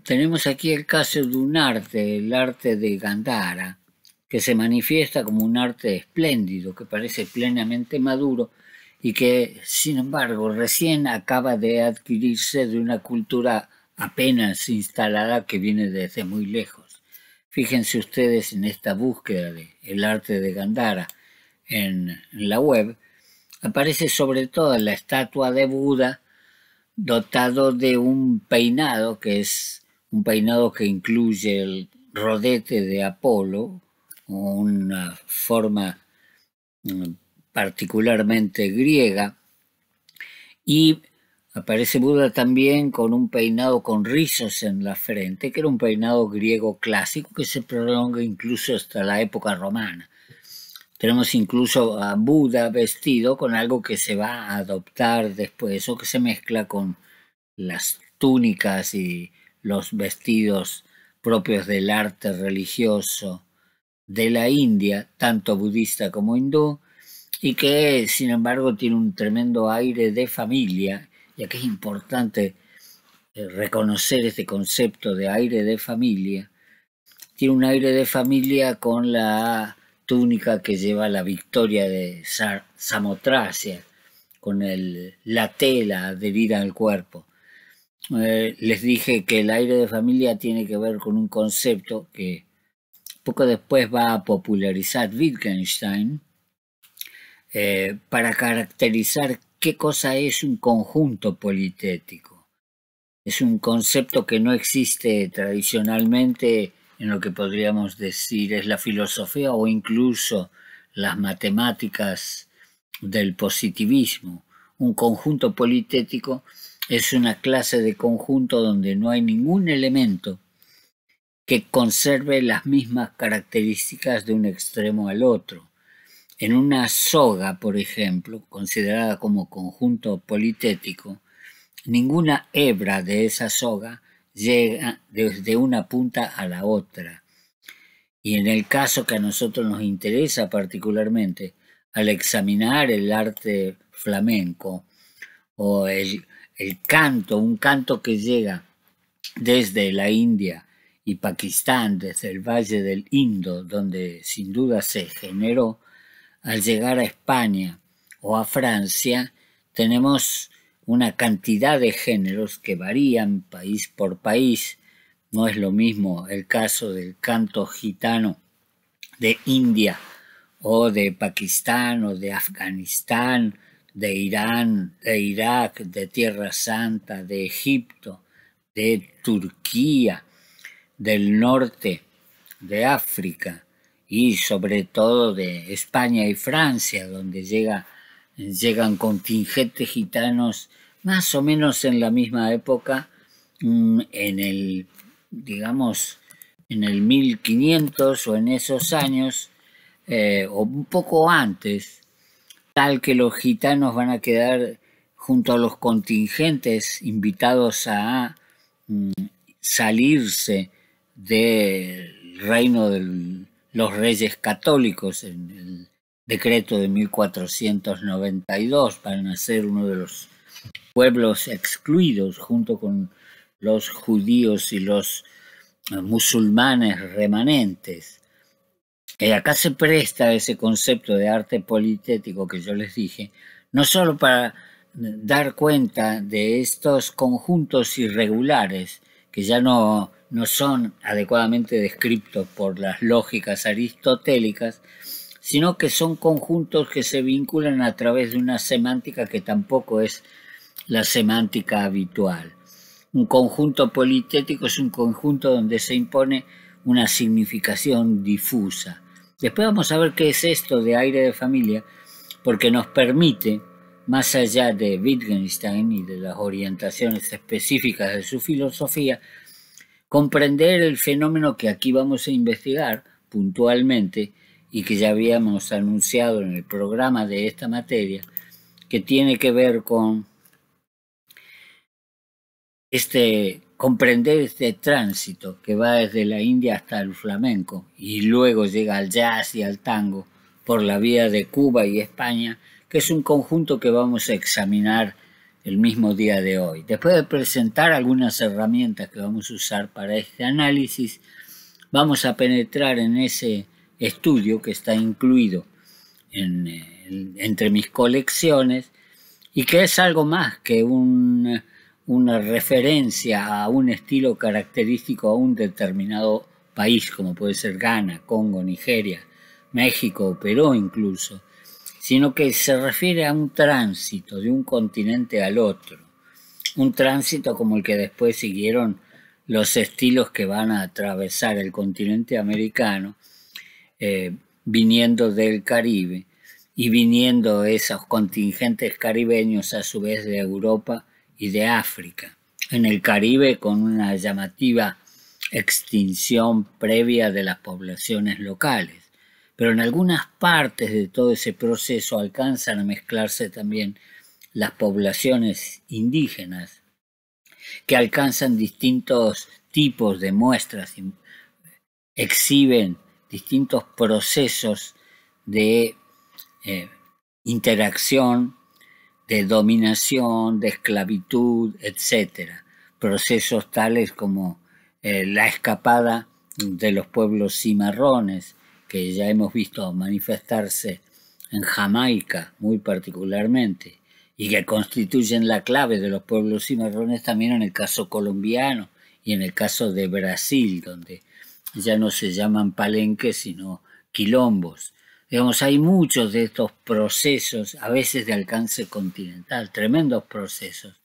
tenemos aquí el caso de un arte, el arte de Gandhara, que se manifiesta como un arte espléndido, que parece plenamente maduro y que, sin embargo, recién acaba de adquirirse de una cultura apenas instalada que viene desde muy lejos. Fíjense ustedes en esta búsqueda de el arte de Gandhara en la web, aparece sobre todo la estatua de Buda dotado de un peinado que es un peinado que incluye el rodete de Apolo, una forma particularmente griega, y aparece Buda también con un peinado con rizos en la frente, que era un peinado griego clásico que se prolonga incluso hasta la época romana. Tenemos incluso a Buda vestido con algo que se va a adoptar después o que se mezcla con las túnicas y los vestidos propios del arte religioso de la India, tanto budista como hindú, y que sin embargo tiene un tremendo aire de familia, ya que es importante reconocer este concepto de aire de familia. Tiene un aire de familia con la túnica que lleva la victoria de Samotracia, con la tela adherida al cuerpo. Les dije que el aire de familia tiene que ver con un concepto que poco después va a popularizar Wittgenstein para caracterizar qué cosa es un conjunto politético. Es un concepto que no existe tradicionalmente en lo que podríamos decir es la filosofía o incluso las matemáticas del positivismo. Un conjunto politético es una clase de conjunto donde no hay ningún elemento que conserve las mismas características de un extremo al otro. En una soga, por ejemplo, considerada como conjunto politético, ninguna hebra de esa soga llega desde una punta a la otra. Y en el caso que a nosotros nos interesa particularmente, al examinar el arte flamenco o el canto, un canto que llega desde la India y Pakistán, desde el Valle del Indo, donde sin duda se generó, al llegar a España o a Francia, tenemos una cantidad de géneros que varían país por país. No es lo mismo el caso del canto gitano de India o de Pakistán o de Afganistán, de Irán, de Irak, de Tierra Santa, de Egipto, de Turquía, del norte de África y sobre todo de España y Francia, donde llegan contingentes gitanos más o menos en la misma época, en el, digamos, en el 1500 o en esos años, o un poco antes, tal que los gitanos van a quedar junto a los contingentes invitados a salirse del reino de los reyes católicos en el decreto de 1492 van a ser uno de los pueblos excluidos junto con los judíos y los musulmanes remanentes. Acá se presta ese concepto de arte politético que yo les dije, no solo para dar cuenta de estos conjuntos irregulares que ya no son adecuadamente descritos por las lógicas aristotélicas, sino que son conjuntos que se vinculan a través de una semántica que tampoco es la semántica habitual. Un conjunto politético es un conjunto donde se impone una significación difusa. Después vamos a ver qué es esto de aire de familia, porque nos permite, más allá de Wittgenstein y de las orientaciones específicas de su filosofía, comprender el fenómeno que aquí vamos a investigar puntualmente y que ya habíamos anunciado en el programa de esta materia, que tiene que ver con comprender este tránsito que va desde la India hasta el flamenco y luego llega al jazz y al tango por la vía de Cuba y España, que es un conjunto que vamos a examinar el mismo día de hoy. Después de presentar algunas herramientas que vamos a usar para este análisis, vamos a penetrar en ese estudio que está incluido entre mis colecciones y que es algo más que una referencia a un estilo característico a un determinado país, como puede ser Ghana, Congo, Nigeria, México o Perú incluso, sino que se refiere a un tránsito de un continente al otro, un tránsito como el que después siguieron los estilos que van a atravesar el continente americano, viniendo del Caribe y viniendo esos contingentes caribeños a su vez de Europa y de África. En el Caribe con una llamativa extinción previa de las poblaciones locales, pero en algunas partes de todo ese proceso alcanzan a mezclarse también las poblaciones indígenas que alcanzan distintos tipos de muestras, exhiben distintos procesos de interacción, de dominación, de esclavitud, etc. Procesos tales como la escapada de los pueblos cimarrones, que ya hemos visto manifestarse en Jamaica muy particularmente, y que constituyen la clave de los pueblos cimarrones también en el caso colombiano y en el caso de Brasil, donde ya no se llaman palenques sino quilombos. Digamos, hay muchos de estos procesos, a veces de alcance continental, tremendos procesos,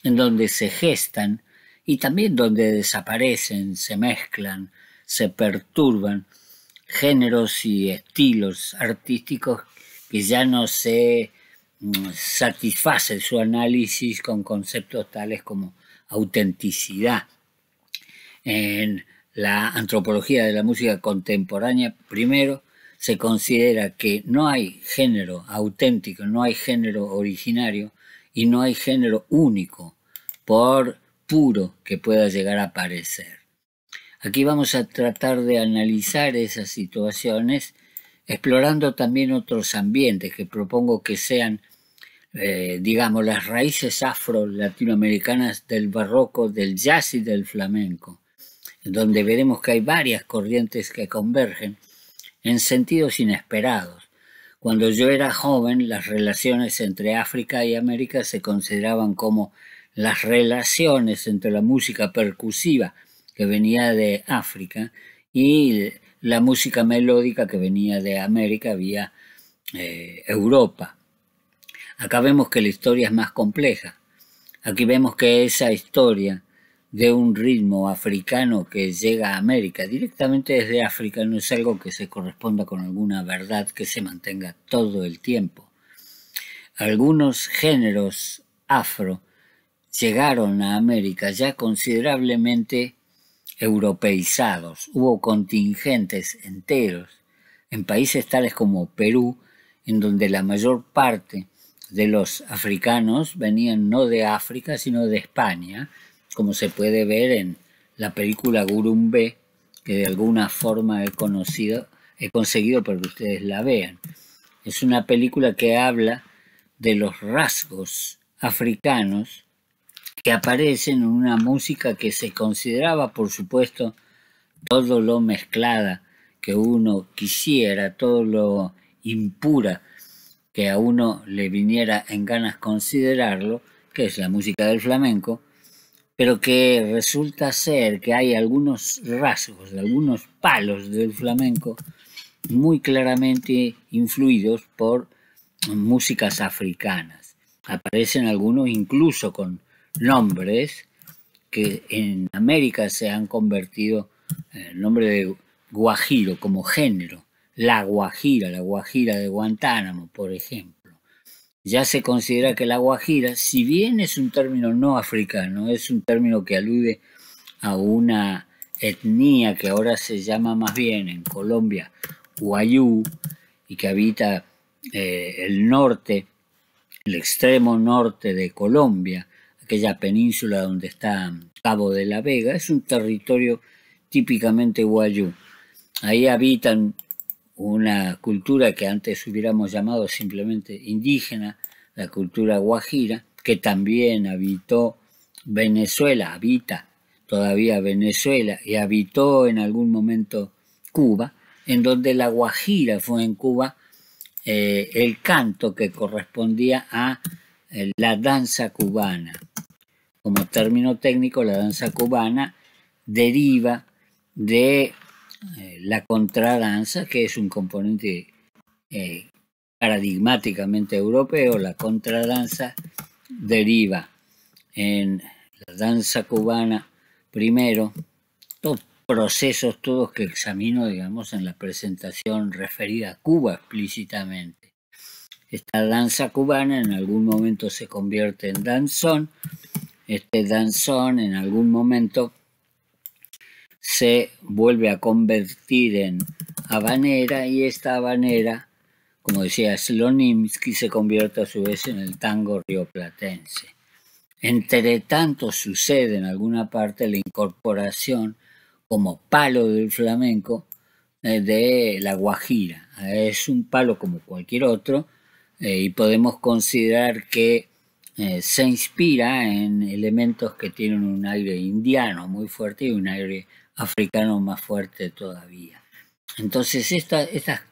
en donde se gestan y también donde desaparecen, se mezclan, se perturban géneros y estilos artísticos que ya no se satisface su análisis con conceptos tales como autenticidad. En la antropología de la música contemporánea, primero, se considera que no hay género auténtico, no hay género originario y no hay género único, por puro que pueda llegar a parecer. Aquí vamos a tratar de analizar esas situaciones, explorando también otros ambientes que propongo que sean, digamos, las raíces afro-latinoamericanas del barroco, del jazz y del flamenco, donde veremos que hay varias corrientes que convergen en sentidos inesperados. Cuando yo era joven, las relaciones entre África y América se consideraban como las relaciones entre la música percusiva que venía de África y la música melódica que venía de América vía Europa. Acá vemos que la historia es más compleja. Aquí vemos que esa historia de un ritmo africano que llega a América directamente desde África no es algo que se corresponda con alguna verdad que se mantenga todo el tiempo. Algunos géneros afro llegaron a América ya considerablemente europeizados. Hubo contingentes enteros en países tales como Perú, en donde la mayor parte de los africanos venían no de África, sino de España, como se puede ver en la película Gurumbe, que de alguna forma he conseguido para que ustedes la vean. Es una película que habla de los rasgos africanos que aparecen en una música que se consideraba, por supuesto, todo lo mezclada que uno quisiera, todo lo impura que a uno le viniera en ganas considerarlo, que es la música del flamenco, pero que resulta ser que hay algunos rasgos, algunos palos del flamenco muy claramente influidos por músicas africanas. Aparecen algunos incluso con nombres que en América se han convertido en el nombre de guajiro como género. La guajira de Guantánamo, por ejemplo. Ya se considera que la guajira, si bien es un término no africano, es un término que alude a una etnia que ahora se llama más bien en Colombia guayú y que habita el norte, el extremo norte de Colombia, aquella península donde está Cabo de la Vega, es un territorio típicamente guayú. Ahí habitan una cultura que antes hubiéramos llamado simplemente indígena, la cultura guajira, que también habitó Venezuela, habita todavía Venezuela y habitó en algún momento Cuba, en donde la guajira fue en Cuba el canto que correspondía a la danza cubana. Como término técnico, la danza cubana deriva de la contradanza, que es un componente paradigmáticamente europeo. La contradanza deriva en la danza cubana primero, todos procesos todos que examino, digamos, en la presentación referida a Cuba explícitamente. Esta danza cubana en algún momento se convierte en danzón. Este danzón en algún momento se vuelve a convertir en habanera y esta habanera, como decía Slonimsky, se convierte a su vez en el tango rioplatense. Entre tanto sucede en alguna parte la incorporación como palo del flamenco de la guajira. Es un palo como cualquier otro y podemos considerar que se inspira en elementos que tienen un aire indiano muy fuerte y un aire africano más fuerte todavía. Entonces estas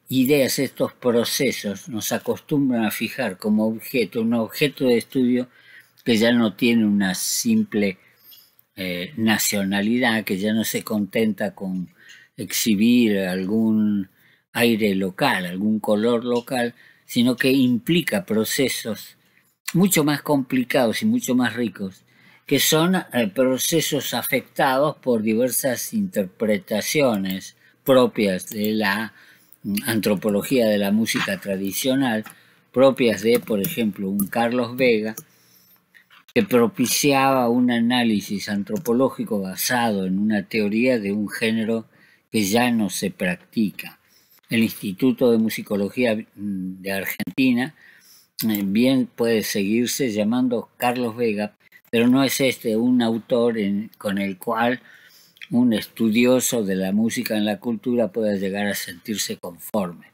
ideas, estos procesos nos acostumbran a fijar como objeto, un objeto de estudio que ya no tiene una simple nacionalidad, que ya no se contenta con exhibir algún aire local, algún color local, sino que implica procesos mucho más complicados y mucho más ricos, que son procesos afectados por diversas interpretaciones propias de la antropología de la música tradicional, propias de, por ejemplo, un Carlos Vega, que propiciaba un análisis antropológico basado en una teoría de un género que ya no se practica. El Instituto de Musicología de Argentina bien puede seguirse llamando Carlos Vega, pero no es este un autor con el cual un estudioso de la música en la cultura pueda llegar a sentirse conforme.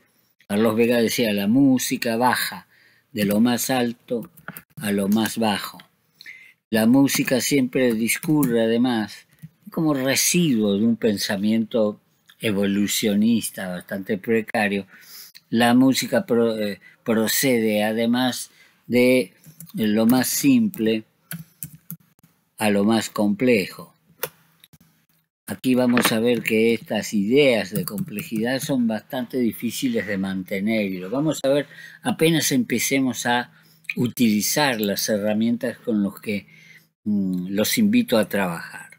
Carlos Vega decía, la música baja de lo más alto a lo más bajo. La música siempre discurre además como residuo de un pensamiento evolucionista bastante precario. La música procede además de lo más simple a lo más complejo. Aquí vamos a ver que estas ideas de complejidad son bastante difíciles de mantener y lo vamos a ver apenas empecemos a utilizar las herramientas con las que los invito a trabajar.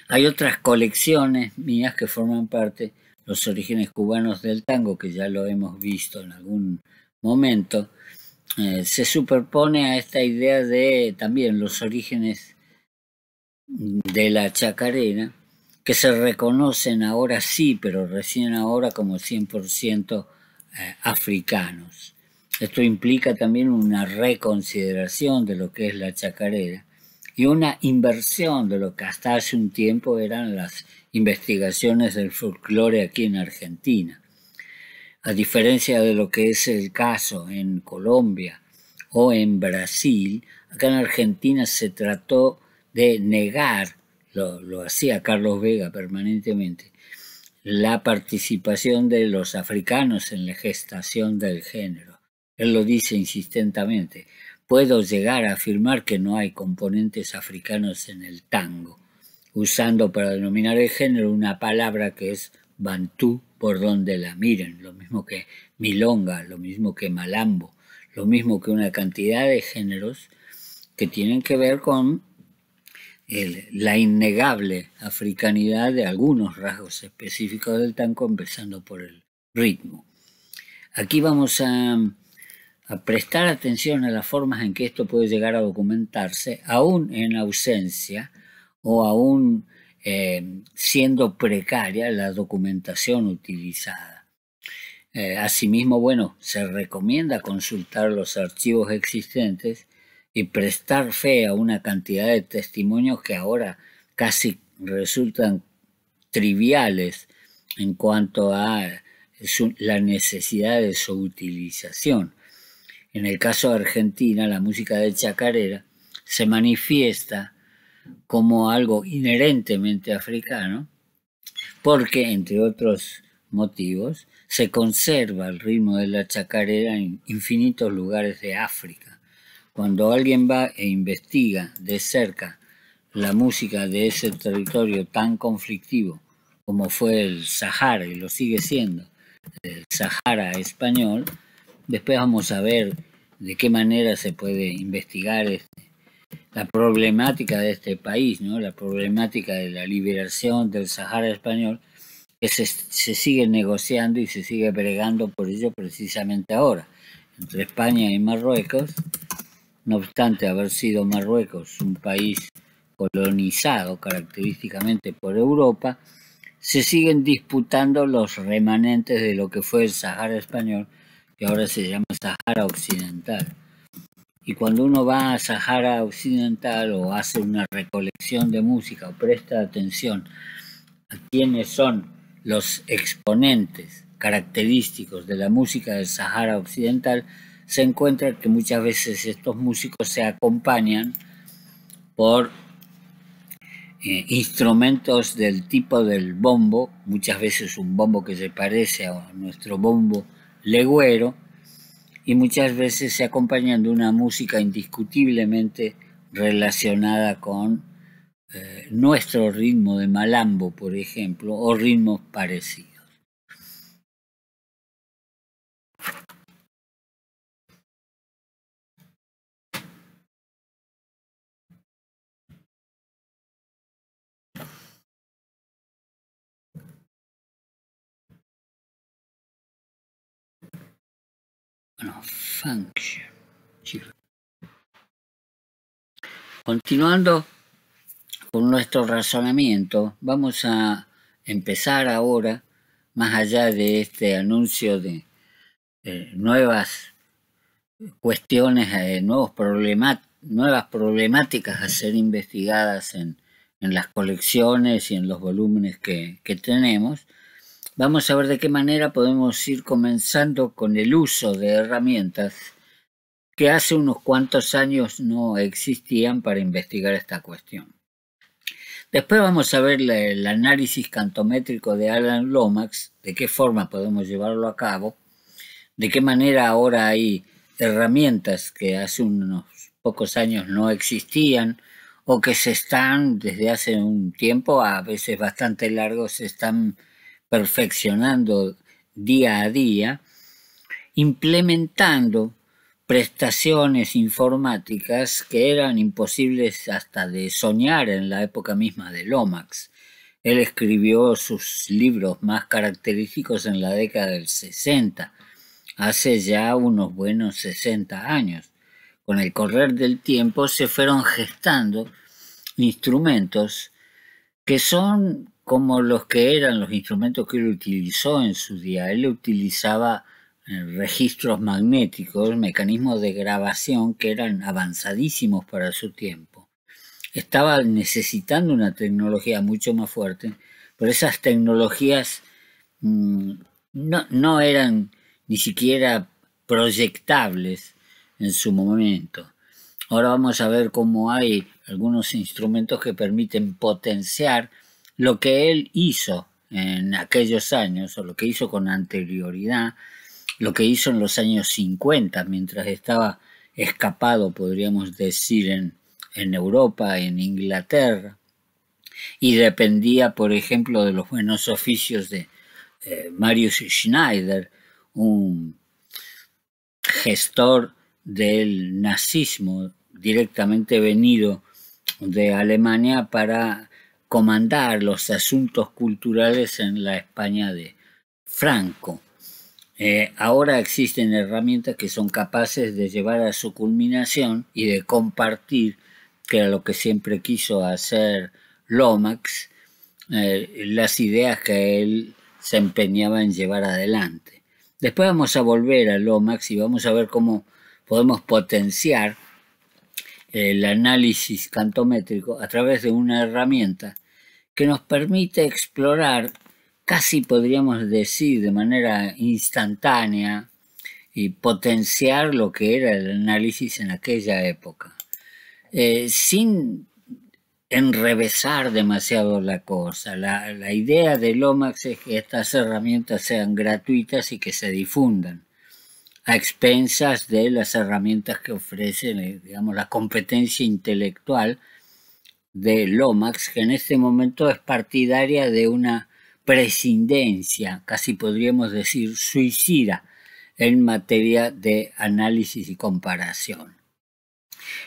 Hay otras colecciones mías que forman parte, los orígenes cubanos del tango, que ya lo hemos visto en algún momento, se superpone a esta idea de también los orígenes de la chacarera, que se reconocen ahora sí, pero recién ahora como 100% africanos. Esto implica también una reconsideración de lo que es la chacarera y una inversión de lo que hasta hace un tiempo eran las investigaciones del folclore aquí en Argentina. A diferencia de lo que es el caso en Colombia o en Brasil, acá en Argentina se trató de negar, lo hacía Carlos Vega permanentemente, la participación de los africanos en la gestación del género. Él lo dice insistentemente. Puedo llegar a afirmar que no hay componentes africanos en el tango, usando para denominar el género una palabra que es bantú por donde la miren, lo mismo que milonga, lo mismo que malambo, lo mismo que una cantidad de géneros que tienen que ver con la innegable africanidad de algunos rasgos específicos del tango, empezando por el ritmo. Aquí vamos a prestar atención a las formas en que esto puede llegar a documentarse, aún en ausencia o aún siendo precaria la documentación utilizada. Asimismo, bueno, se recomienda consultar los archivos existentes y prestar fe a una cantidad de testimonios que ahora casi resultan triviales en cuanto a la necesidad de su utilización. En el caso de Argentina, la música de chacarera se manifiesta como algo inherentemente africano, porque, entre otros motivos, se conserva el ritmo de la chacarera en infinitos lugares de África. Cuando alguien va e investiga de cerca la música de ese territorio tan conflictivo como fue el Sahara, y lo sigue siendo, el Sahara español, después vamos a ver de qué manera se puede investigar la problemática de este país, ¿no? La problemática de la liberación del Sahara español, que se sigue negociando y se sigue bregando por ello precisamente ahora, entre España y Marruecos. No obstante haber sido Marruecos un país colonizado característicamente por Europa, se siguen disputando los remanentes de lo que fue el Sahara español, que ahora se llama Sahara Occidental. Y cuando uno va a Sahara Occidental o hace una recolección de música o presta atención a quiénes son los exponentes característicos de la música del Sahara Occidental, se encuentra que muchas veces estos músicos se acompañan por instrumentos del tipo del bombo, muchas veces un bombo que se parece a nuestro bombo legüero, y muchas veces se acompañan de una música indiscutiblemente relacionada con nuestro ritmo de malambo, por ejemplo, o ritmos parecidos. Bueno, function. Continuando con nuestro razonamiento, vamos a empezar ahora, más allá de este anuncio de nuevas cuestiones, nuevas problemáticas a ser investigadas en las colecciones y en los volúmenes que tenemos, vamos a ver de qué manera podemos ir comenzando con el uso de herramientas que hace unos cuantos años no existían para investigar esta cuestión. Después vamos a ver el análisis cantométrico de Alan Lomax, de qué forma podemos llevarlo a cabo, de qué manera ahora hay herramientas que hace unos pocos años no existían o que se están desde hace un tiempo, a veces bastante largo, se están perfeccionando día a día, implementando prestaciones informáticas que eran imposibles hasta de soñar en la época misma de Lomax. Él escribió sus libros más característicos en la década del 60, hace ya unos buenos 60 años. Con el correr del tiempo se fueron gestando instrumentos que son como los que eran los instrumentos que él utilizó en su día. Él utilizaba registros magnéticos, mecanismos de grabación que eran avanzadísimos para su tiempo. Estaba necesitando una tecnología mucho más fuerte, pero esas tecnologías no eran ni siquiera proyectables en su momento. Ahora vamos a ver cómo hay algunos instrumentos que permiten potenciar lo que él hizo en aquellos años, o lo que hizo con anterioridad, lo que hizo en los años 50, mientras estaba escapado, podríamos decir, en Europa, en Inglaterra, y dependía, por ejemplo, de los buenos oficios de Marius Schneider, un gestor del nazismo directamente venido de Alemania para comandar los asuntos culturales en la España de Franco. Ahora existen herramientas que son capaces de llevar a su culminación y de compartir, que era lo que siempre quiso hacer Lomax, las ideas que él se empeñaba en llevar adelante. Después vamos a volver a Lomax y vamos a ver cómo podemos potenciar el análisis cantométrico a través de una herramienta que nos permite explorar, casi podríamos decir de manera instantánea, y potenciar lo que era el análisis en aquella época, sin enrevesar demasiado la cosa. La idea de Lomax es que estas herramientas sean gratuitas y que se difundan a expensas de las herramientas que ofrecen, digamos, la competencia intelectual de Lomax, que en este momento es partidaria de una prescindencia, casi podríamos decir suicida, en materia de análisis y comparación.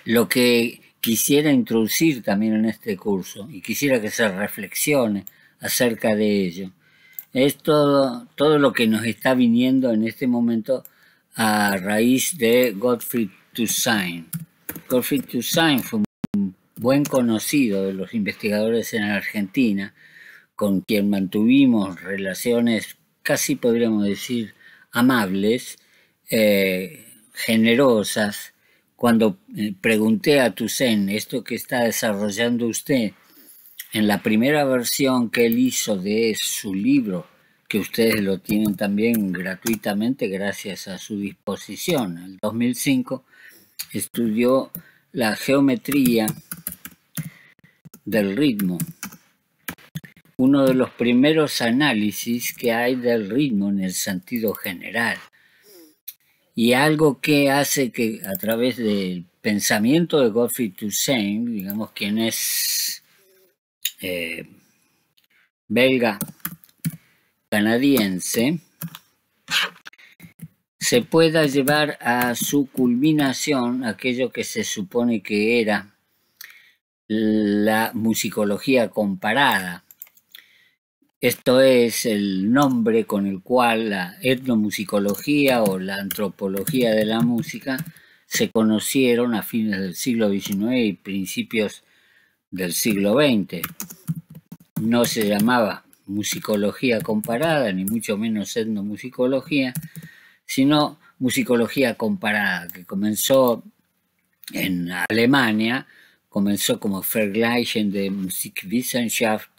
Lo que quisiera introducir también en este curso, y quisiera que se reflexione acerca de ello, es todo lo que nos está viniendo en este momento a raíz de Gottfried Toussaint. Gottfried Toussaint fue un buen conocido de los investigadores en Argentina, con quien mantuvimos relaciones casi podríamos decir amables, generosas. Cuando pregunté a Toussaint esto que está desarrollando usted en la primera versión que él hizo de su libro, que ustedes lo tienen también gratuitamente gracias a su disposición, en el 2005, estudió la geometría del ritmo, uno de los primeros análisis que hay del ritmo en el sentido general, y algo que hace que a través del pensamiento de Gottfried Toussaint, digamos, quien es belga canadiense, se pueda llevar a su culminación aquello que se supone que era la musicología comparada. Esto es el nombre con el cual la etnomusicología o la antropología de la música se conocieron a fines del siglo XIX y principios del siglo XX. No se llamaba musicología comparada, ni mucho menos etnomusicología, sino musicología comparada, que comenzó en Alemania, comenzó como Vergleichen de Musikwissenschaft,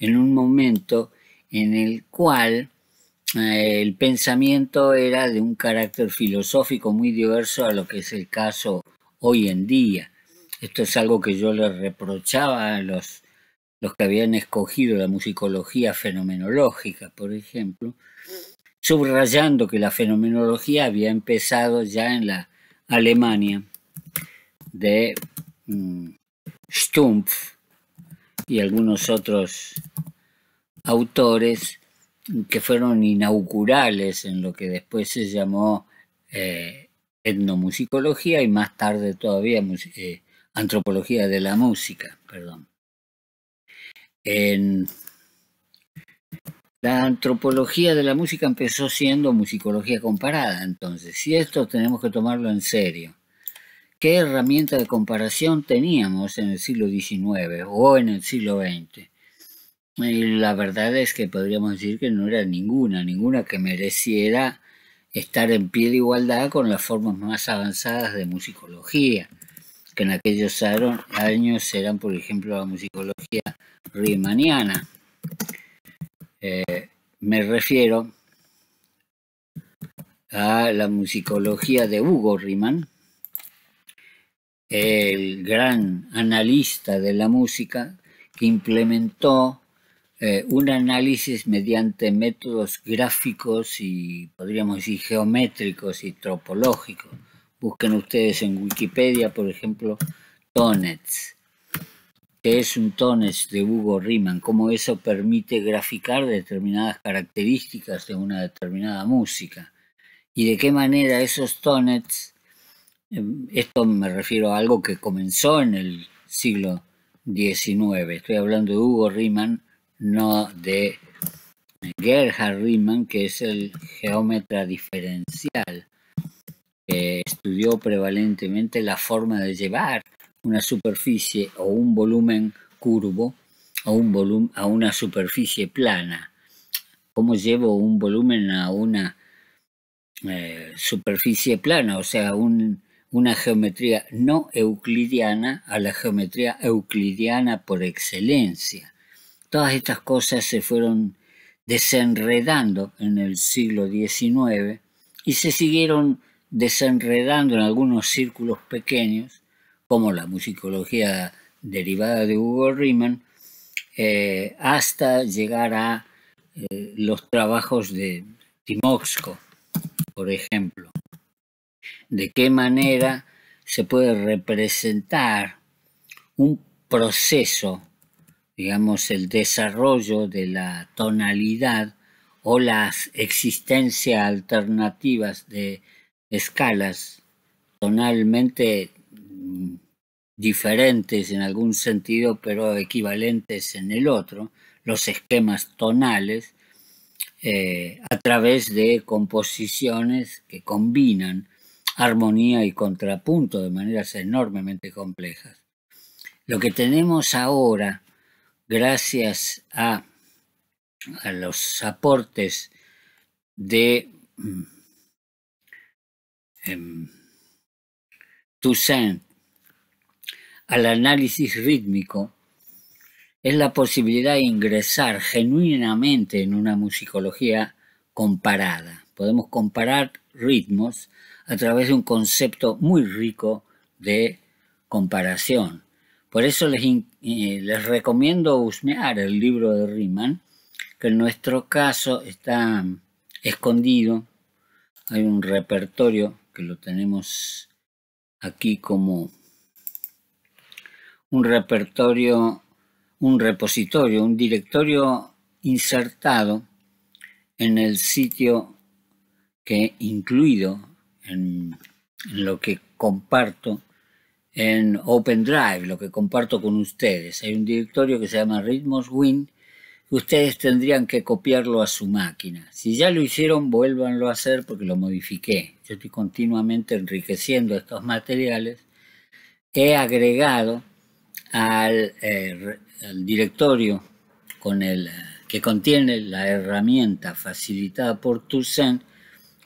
en un momento en el cual el pensamiento era de un carácter filosófico muy diverso a lo que es el caso hoy en día. Esto es algo que yo le reprochaba a los que habían escogido la musicología fenomenológica, por ejemplo, subrayando que la fenomenología había empezado ya en la Alemania de Stumpf y algunos otros autores que fueron inaugurales en lo que después se llamó etnomusicología y más tarde todavía antropología de la música, perdón. La antropología de la música empezó siendo musicología comparada, entonces, y esto tenemos que tomarlo en serio. ¿Qué herramienta de comparación teníamos en el siglo XIX o en el siglo XX? Y la verdad es que podríamos decir que no era ninguna que mereciera estar en pie de igualdad con las formas más avanzadas de musicología, que en aquellos años eran, por ejemplo, la musicología riemanniana. Me refiero a la musicología de Hugo Riemann, el gran analista de la música que implementó un análisis mediante métodos gráficos y podríamos decir geométricos y topológicos. Busquen ustedes en Wikipedia, por ejemplo, Tonets. ¿Qué es un Tonets de Hugo Riemann? Cómo eso permite graficar determinadas características de una determinada música. Y de qué manera esos Tonets, esto me refiero a algo que comenzó en el siglo XIX. Estoy hablando de Hugo Riemann, no de Gerhard Riemann, que es el geómetra diferencial, que estudió prevalentemente la forma de llevar una superficie o un volumen curvo a una superficie plana. ¿Cómo llevo un volumen a una superficie plana? O sea, una geometría no euclidiana a la geometría euclidiana por excelencia. Todas estas cosas se fueron desenredando en el siglo XIX y se siguieron desenredando en algunos círculos pequeños, como la musicología derivada de Hugo Riemann, hasta llegar a los trabajos de Timoxko, por ejemplo. De qué manera se puede representar un proceso, digamos, el desarrollo de la tonalidad o las existencias alternativas de escalas tonalmente diferentes en algún sentido, pero equivalentes en el otro, los esquemas tonales, a través de composiciones que combinan armonía y contrapunto de maneras enormemente complejas. Lo que tenemos ahora, gracias a los aportes de Toussaint al análisis rítmico, es la posibilidad de ingresar genuinamente en una musicología comparada. Podemos comparar ritmos a través de un concepto muy rico de comparación. Por eso les recomiendo husmear el libro de Riemann, que en nuestro caso está escondido. Hay un repertorio que lo tenemos aquí como un repertorio, un repositorio, un directorio insertado en el sitio que incluido en lo que comparto en OpenDrive, lo que comparto con ustedes. Hay un directorio que se llama Ritmos Win, que ustedes tendrían que copiarlo a su máquina. Si ya lo hicieron, vuélvanlo a hacer porque lo modifiqué. Yo estoy continuamente enriqueciendo estos materiales. He agregado al directorio que contiene la herramienta facilitada por Toussaint,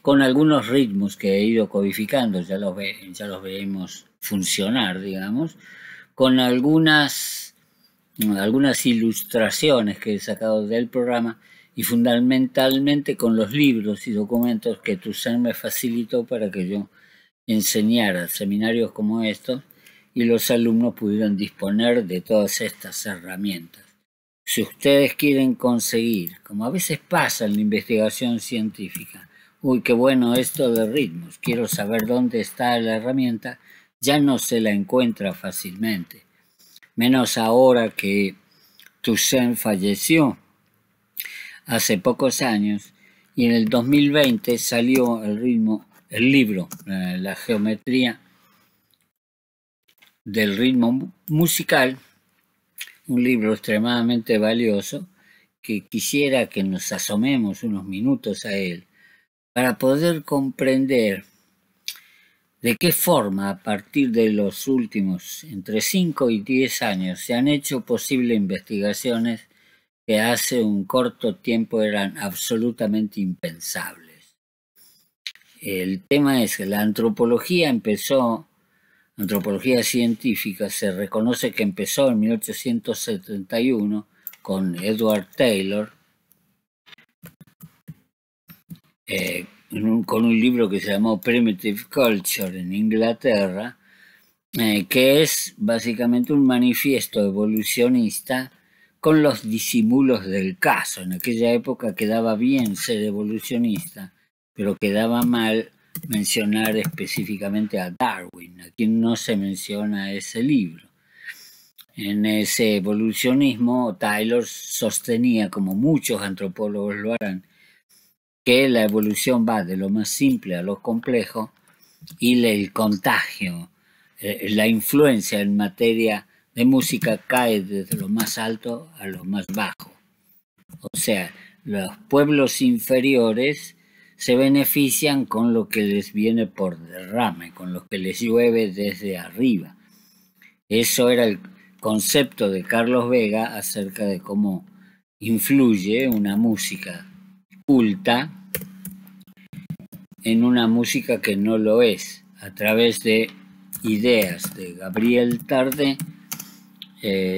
con algunos ritmos que he ido codificando, ya los vemos funcionar, digamos, con algunas ilustraciones que he sacado del programa y fundamentalmente con los libros y documentos que Toussaint me facilitó para que yo enseñara seminarios como estos y los alumnos pudieran disponer de todas estas herramientas. Si ustedes quieren conseguir, como a veces pasa en la investigación científica, uy, qué bueno esto de ritmos, quiero saber dónde está la herramienta, ya no se la encuentra fácilmente. Menos ahora que Toussaint falleció hace pocos años y en el 2020 salió el libro, La geometría del ritmo musical, un libro extremadamente valioso que quisiera que nos asomemos unos minutos a él para poder comprender de qué forma a partir de los últimos entre 5 y 10 años se han hecho posibles investigaciones que hace un corto tiempo eran absolutamente impensables. El tema es que la antropología científica se reconoce que empezó en 1871 con Edward Taylor, con un libro que se llamó Primitive Culture en Inglaterra, que es básicamente un manifiesto evolucionista con los disimulos del caso. En aquella época quedaba bien ser evolucionista, pero quedaba mal mencionar específicamente a Darwin, a quien no se menciona ese libro. En ese evolucionismo, Taylor sostenía, como muchos antropólogos lo harán, que la evolución va de lo más simple a lo complejo y el contagio, la influencia en materia de música cae desde lo más alto a lo más bajo. O sea, los pueblos inferiores se benefician con lo que les viene por derrame, con lo que les llueve desde arriba. Eso era el concepto de Carlos Vega acerca de cómo influye una música culta en una música que no lo es, a través de ideas de Gabriel Tarde.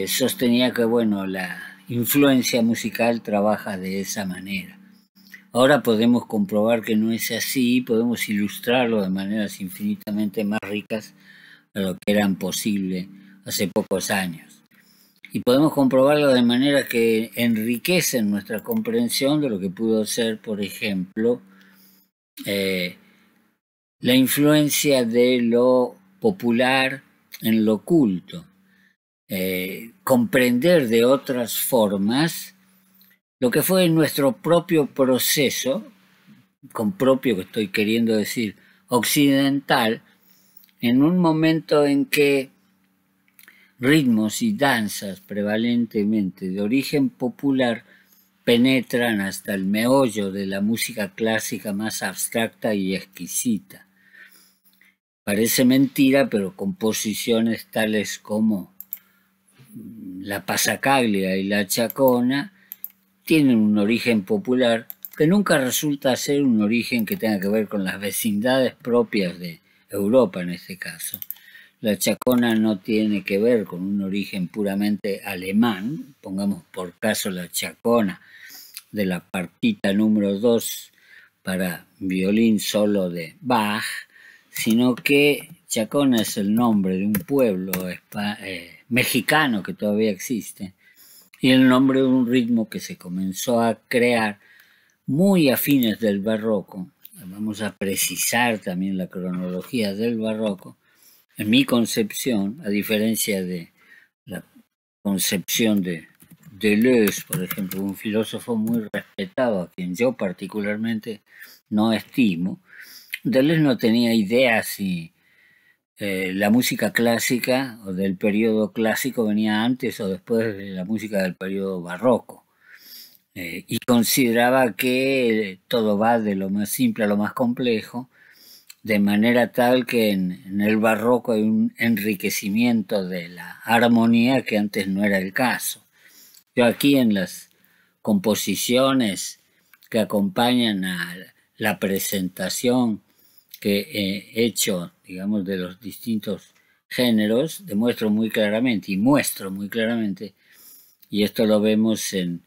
Sostenía que, bueno, la influencia musical trabaja de esa manera. Ahora podemos comprobar que no es así, podemos ilustrarlo de maneras infinitamente más ricas de lo que eran posible hace pocos años. Y podemos comprobarlo de manera que enriquecen nuestra comprensión de lo que pudo ser, por ejemplo, la influencia de lo popular en lo culto. Comprender de otras formas lo que fue nuestro propio proceso, con propio que estoy queriendo decir occidental, en un momento en que ritmos y danzas prevalentemente de origen popular penetran hasta el meollo de la música clásica más abstracta y exquisita. Parece mentira, pero composiciones tales como la Passacaglia y la Chacona tienen un origen popular que nunca resulta ser un origen que tenga que ver con las vecindades propias de Europa en este caso. La Chacona no tiene que ver con un origen puramente alemán, pongamos por caso la Chacona de la partita número 2 para violín solo de Bach, sino que Chacona es el nombre de un pueblo mexicano que todavía existe y el nombre de un ritmo que se comenzó a crear muy a fines del barroco. Vamos a precisar también la cronología del barroco. En mi concepción, a diferencia de la concepción de Deleuze, por ejemplo, un filósofo muy respetado, a quien yo particularmente no estimo, Deleuze no tenía idea si la música clásica o del periodo clásico venía antes o después de la música del periodo barroco. Y consideraba que todo va de lo más simple a lo más complejo, de manera tal que en el barroco hay un enriquecimiento de la armonía que antes no era el caso. Yo aquí en las composiciones que acompañan a la presentación que he hecho, digamos, de los distintos géneros, demuestro muy claramente y muestro muy claramente, y esto lo vemos en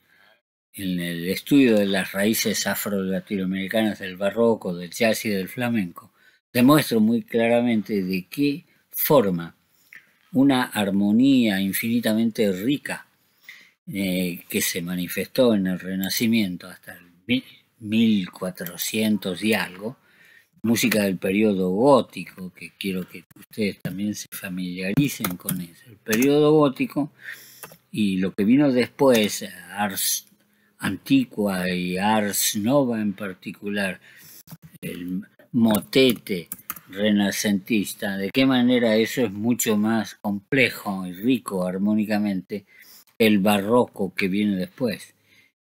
el estudio de las raíces afro-latinoamericanas del barroco, del jazz y del flamenco, demuestro muy claramente de qué forma una armonía infinitamente rica que se manifestó en el Renacimiento hasta el 1400 y algo, música del periodo gótico, que quiero que ustedes también se familiaricen con eso. El periodo gótico y lo que vino después, Ars Antiqua y Ars Nova en particular, el motete renacentista, de qué manera eso es mucho más complejo y rico armónicamente el barroco que viene después,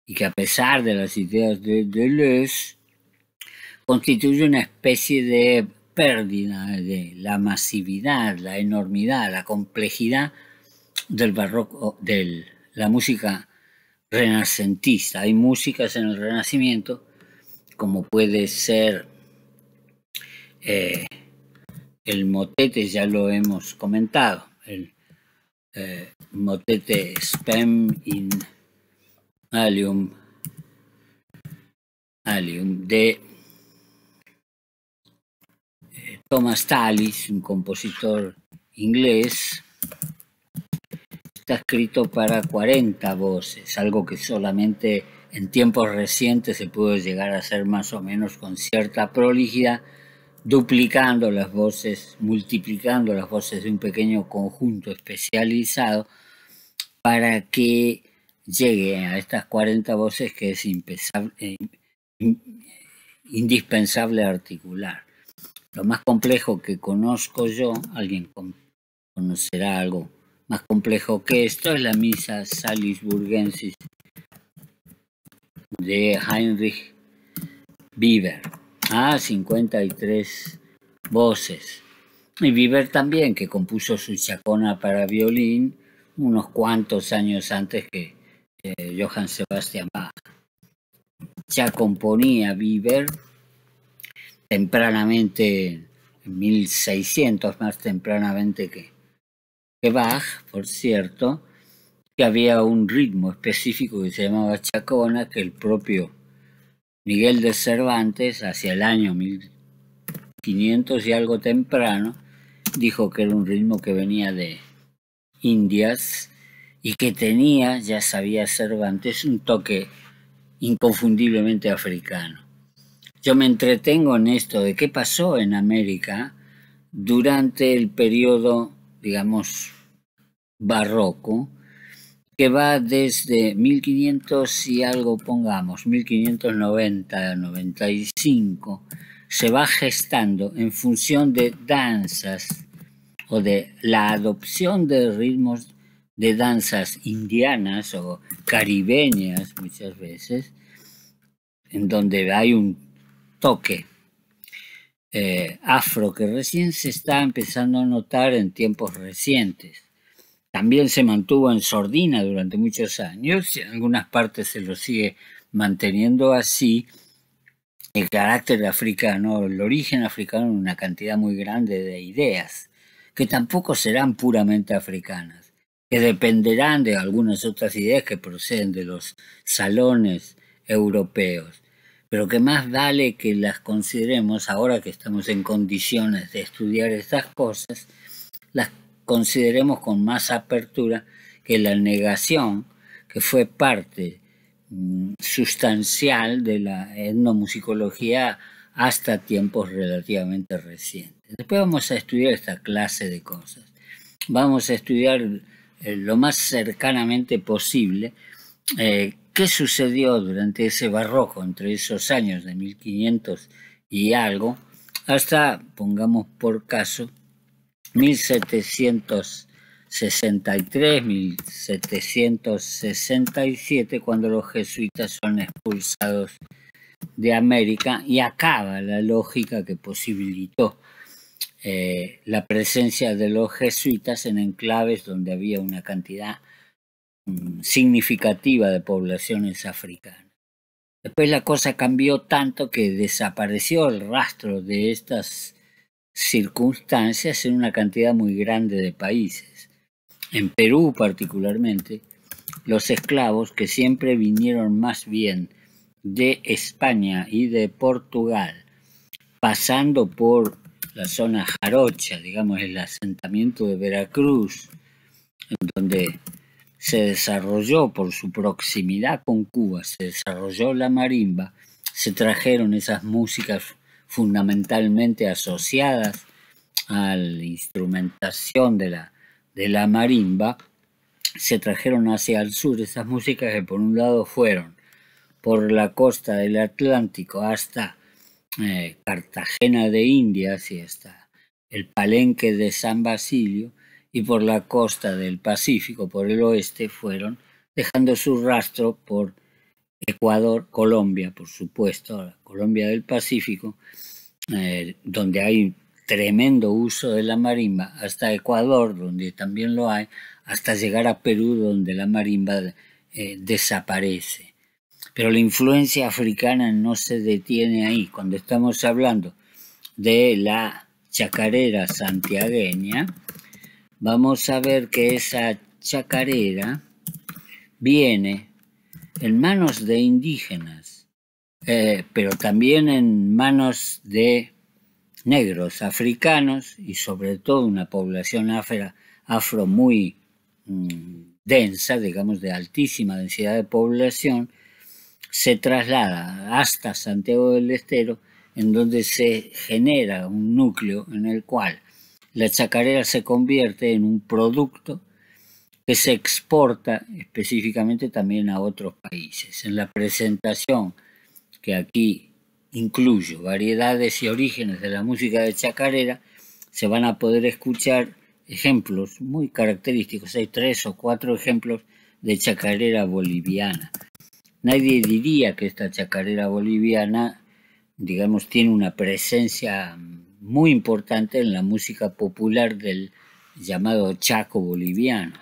y que a pesar de las ideas de Deleuze, constituye una especie de pérdida de la masividad, la enormidad, la complejidad del barroco, de la música renacentista. Hay músicas en el Renacimiento, como puede ser el motete, ya lo hemos comentado, el motete Spem in Alium de Thomas Tallis, un compositor inglés. Está escrito para 40 voces, algo que solamente en tiempos recientes se pudo llegar a hacer más o menos con cierta prolijidad, duplicando las voces, multiplicando las voces de un pequeño conjunto especializado para que llegue a estas 40 voces que es indispensable articular. Lo más complejo que conozco yo, alguien conocerá algo más complejo que esto, es la misa Salisburgensis de Heinrich Weber, a 53 voces. Y Weber también, que compuso su Chacona para violín unos cuantos años antes que Johann Sebastian Bach. Ya componía Weber tempranamente, en 1600, más tempranamente que Bach, por cierto, que había un ritmo específico que se llamaba Chacona, que el propio Miguel de Cervantes, hacia el año 1500 y algo temprano, dijo que era un ritmo que venía de Indias y que tenía, ya sabía Cervantes, un toque inconfundiblemente africano. Yo me entretengo en esto de qué pasó en América durante el periodo, digamos, barroco, que va desde 1500 y algo, pongamos, 1590, 95, se va gestando en función de danzas o de la adopción de ritmos de danzas indianas o caribeñas muchas veces, en donde hay un toque afro que recién se está empezando a notar en tiempos recientes. También se mantuvo en sordina durante muchos años y en algunas partes se lo sigue manteniendo así. El carácter africano, el origen africano, una cantidad muy grande de ideas, que tampoco serán puramente africanas, que dependerán de algunas otras ideas que proceden de los salones europeos, pero que más vale que las consideremos, ahora que estamos en condiciones de estudiar estas cosas, las consideremos con más apertura que la negación, que fue parte sustancial de la etnomusicología hasta tiempos relativamente recientes. Después vamos a estudiar esta clase de cosas. Vamos a estudiar lo más cercanamente posible qué sucedió durante ese barroco, entre esos años de 1500 y algo, hasta, pongamos por caso, 1763, 1767, cuando los jesuitas son expulsados de América y acaba la lógica que posibilitó la presencia de los jesuitas en enclaves donde había una cantidad significativa de poblaciones africanas. Después la cosa cambió tanto que desapareció el rastro de estas circunstancias en una cantidad muy grande de países. En Perú particularmente, los esclavos que siempre vinieron más bien de España y de Portugal, pasando por la zona jarocha, digamos el asentamiento de Veracruz, en donde se desarrolló por su proximidad con Cuba, se desarrolló la marimba, se trajeron esas músicas fundamentalmente asociadas a la instrumentación de la marimba, se trajeron hacia el sur esas músicas que por un lado fueron por la costa del Atlántico hasta Cartagena de Indias y hasta el Palenque de San Basilio, y por la costa del Pacífico, por el oeste, fueron dejando su rastro por Ecuador, Colombia, por supuesto, Colombia del Pacífico, donde hay tremendo uso de la marimba, hasta Ecuador, donde también lo hay, hasta llegar a Perú, donde la marimba desaparece. Pero la influencia africana no se detiene ahí. Cuando estamos hablando de la chacarera santiagueña, vamos a ver que esa chacarera viene en manos de indígenas, pero también en manos de negros, africanos y sobre todo una población afro muy densa, digamos de altísima densidad de población, se traslada hasta Santiago del Estero, en donde se genera un núcleo en el cual la chacarera se convierte en un producto que se exporta específicamente también a otros países. En la presentación, que aquí incluyo variedades y orígenes de la música de chacarera, se van a poder escuchar ejemplos muy característicos. Hay 3 o 4 ejemplos de chacarera boliviana. Nadie diría que esta chacarera boliviana, digamos, tiene una presencia muy importante en la música popular del llamado Chaco boliviano.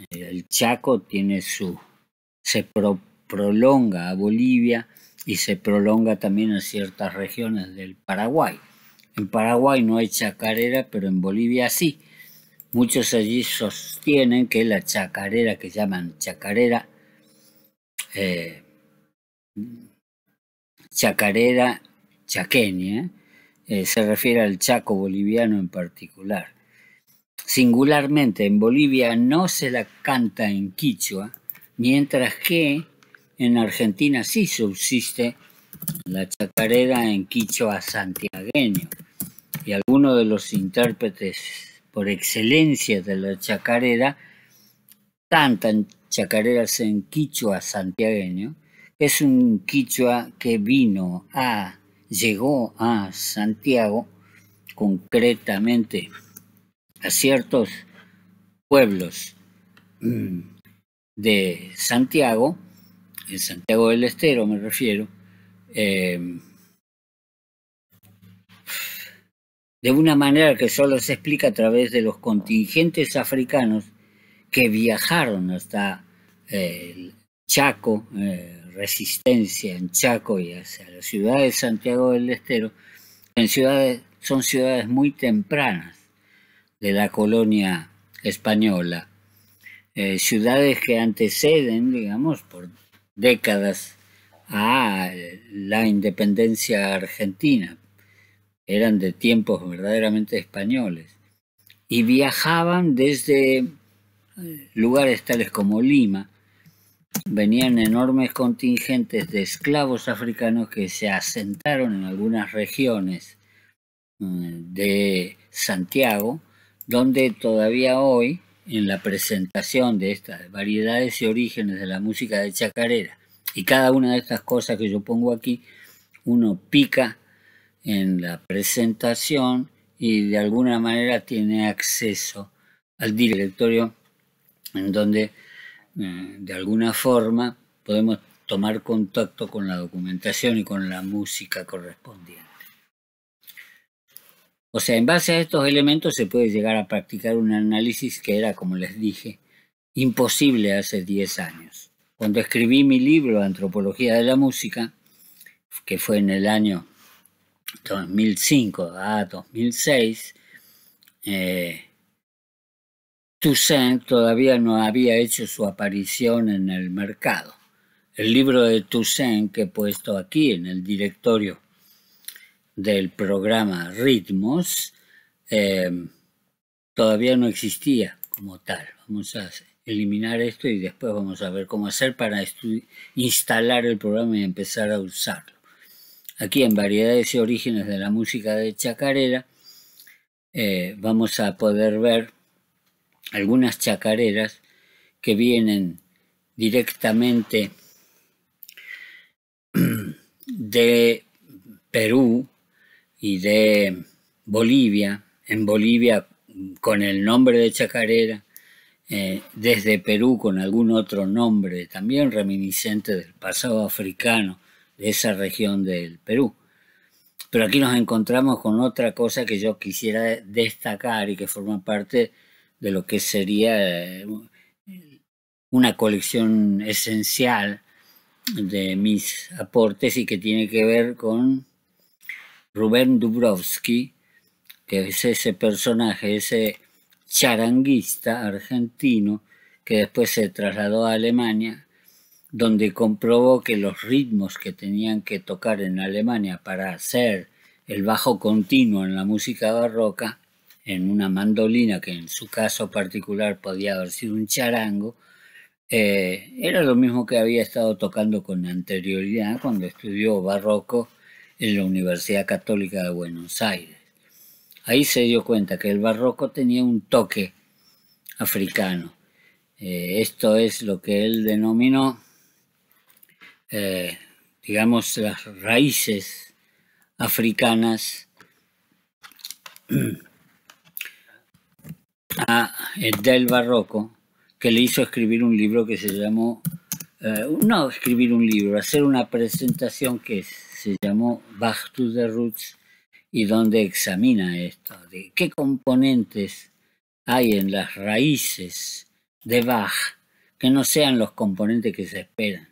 El Chaco tiene se prolonga a Bolivia y se prolonga también a ciertas regiones del Paraguay. En Paraguay no hay chacarera, pero en Bolivia sí. Muchos allí sostienen que la chacarera que llaman chacarera chacarera chaqueña, se refiere al Chaco boliviano en particular. Singularmente, en Bolivia no se la canta en quichua, mientras que en Argentina sí subsiste la chacarera en quichua santiagueño. Y algunos de los intérpretes por excelencia de la chacarera cantan chacareras en quichua santiagueño. Es un quichua que llegó a Santiago, concretamente a ciertos pueblos de Santiago, en Santiago del Estero me refiero, de una manera que solo se explica a través de los contingentes africanos que viajaron hasta el Chaco, Resistencia en Chaco y hacia la ciudad de Santiago del Estero, son ciudades muy tempranas de la colonia española, ciudades que anteceden, digamos, por décadas a la independencia argentina, eran de tiempos verdaderamente españoles, y viajaban desde lugares tales como Lima, venían enormes contingentes de esclavos africanos que se asentaron en algunas regiones de Santiago, donde todavía hoy, en la presentación de estas variedades y orígenes de la música de chacarera, y cada una de estas cosas que yo pongo aquí, uno pica en la presentación y de alguna manera tiene acceso al directorio en donde de alguna forma podemos tomar contacto con la documentación y con la música correspondiente. O sea, en base a estos elementos se puede llegar a practicar un análisis que era, como les dije, imposible hace 10 años. Cuando escribí mi libro Antropología de la Música, que fue en el año 2005 a 2006, Toussaint todavía no había hecho su aparición en el mercado. El libro de Toussaint que he puesto aquí en el directorio del programa Ritmos todavía no existía como tal. Vamos a eliminar esto y después vamos a ver cómo hacer para instalar el programa y empezar a usarlo. Aquí en Variedades y Orígenes de la Música de Chacarera vamos a poder ver algunas chacareras que vienen directamente de Perú y de Bolivia. En Bolivia con el nombre de chacarera, desde Perú con algún otro nombre también reminiscente del pasado africano de esa región del Perú. Pero aquí nos encontramos con otra cosa que yo quisiera destacar y que forma parte de lo que sería una colección esencial de mis aportes y que tiene que ver con Rubén Dubrovsky, que es ese personaje, ese charanguista argentino que después se trasladó a Alemania, donde comprobó que los ritmos que tenían que tocar en Alemania para hacer el bajo continuo en la música barroca, en una mandolina que en su caso particular podía haber sido un charango, era lo mismo que había estado tocando con anterioridad cuando estudió barroco en la Universidad Católica de Buenos Aires. Ahí se dio cuenta que el barroco tenía un toque africano. Esto es lo que él denominó, digamos, las raíces africanas del barroco, que le hizo escribir un libro que se llamó, no escribir un libro, hacer una presentación que se llamó Back to the Roots, y donde examina esto, de qué componentes hay en las raíces de Bach que no sean los componentes que se esperan.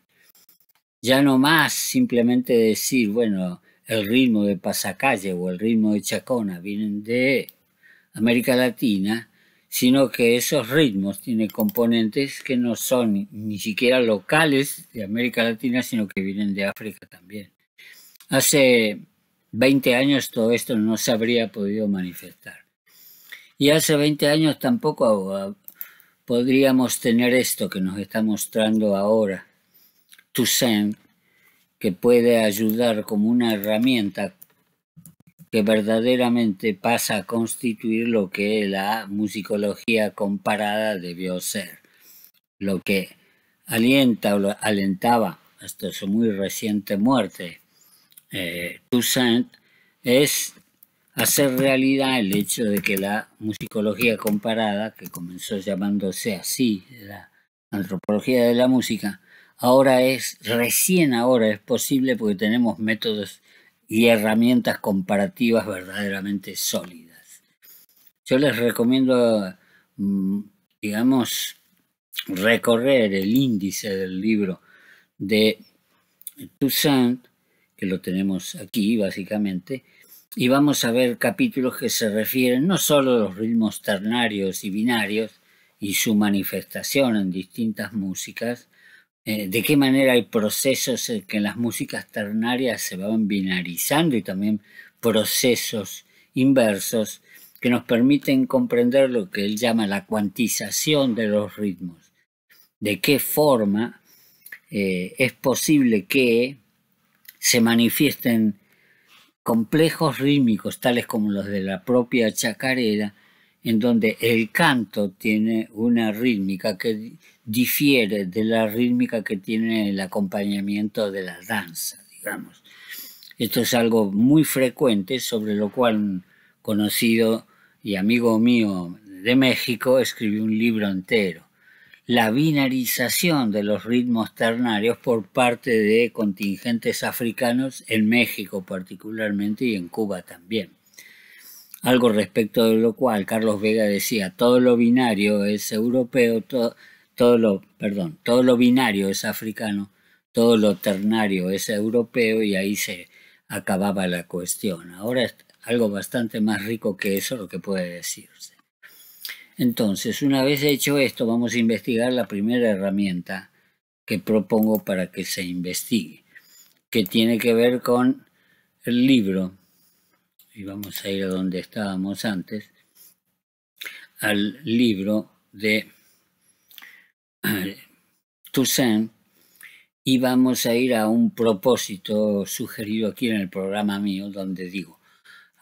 Ya no más simplemente decir, bueno, el ritmo de pasacalle o el ritmo de chacona vienen de América Latina, sino que esos ritmos tienen componentes que no son ni siquiera locales de América Latina, sino que vienen de África también. Hace 20 años todo esto no se habría podido manifestar. Y hace 20 años tampoco podríamos tener esto que nos está mostrando ahora Toussaint, que puede ayudar como una herramienta que verdaderamente pasa a constituir lo que la musicología comparada debió ser. Lo que alienta o alentaba hasta su muy reciente muerte Toussaint es hacer realidad el hecho de que la musicología comparada, que comenzó llamándose así, la antropología de la música, recién ahora es posible porque tenemos métodos y herramientas comparativas verdaderamente sólidas. Yo les recomiendo, digamos, recorrer el índice del libro de Toussaint, que lo tenemos aquí básicamente, y vamos a ver capítulos que se refieren no solo a los ritmos ternarios y binarios y su manifestación en distintas músicas, de qué manera hay procesos en que las músicas ternarias se van binarizando y también procesos inversos que nos permiten comprender lo que él llama la cuantización de los ritmos. De qué forma es posible que se manifiesten complejos rítmicos tales como los de la propia chacarera, en donde el canto tiene una rítmica que difiere de la rítmica que tiene el acompañamiento de la danza, digamos. Esto es algo muy frecuente, sobre lo cual un conocido y amigo mío de México escribió un libro entero. La binarización de los ritmos ternarios por parte de contingentes africanos en México particularmente y en Cuba también. Algo respecto de lo cual Carlos Vega decía, todo lo binario es europeo, todo lo binario es africano, todo lo ternario es europeo, y ahí se acababa la cuestión. Ahora es algo bastante más rico que eso lo que puede decirse. Entonces, una vez hecho esto, vamos a investigar la primera herramienta que propongo para que se investigue, que tiene que ver con el libro, y vamos a ir a donde estábamos antes, al libro de Toussaint, y vamos a ir a un propósito sugerido aquí en el programa mío, donde digo,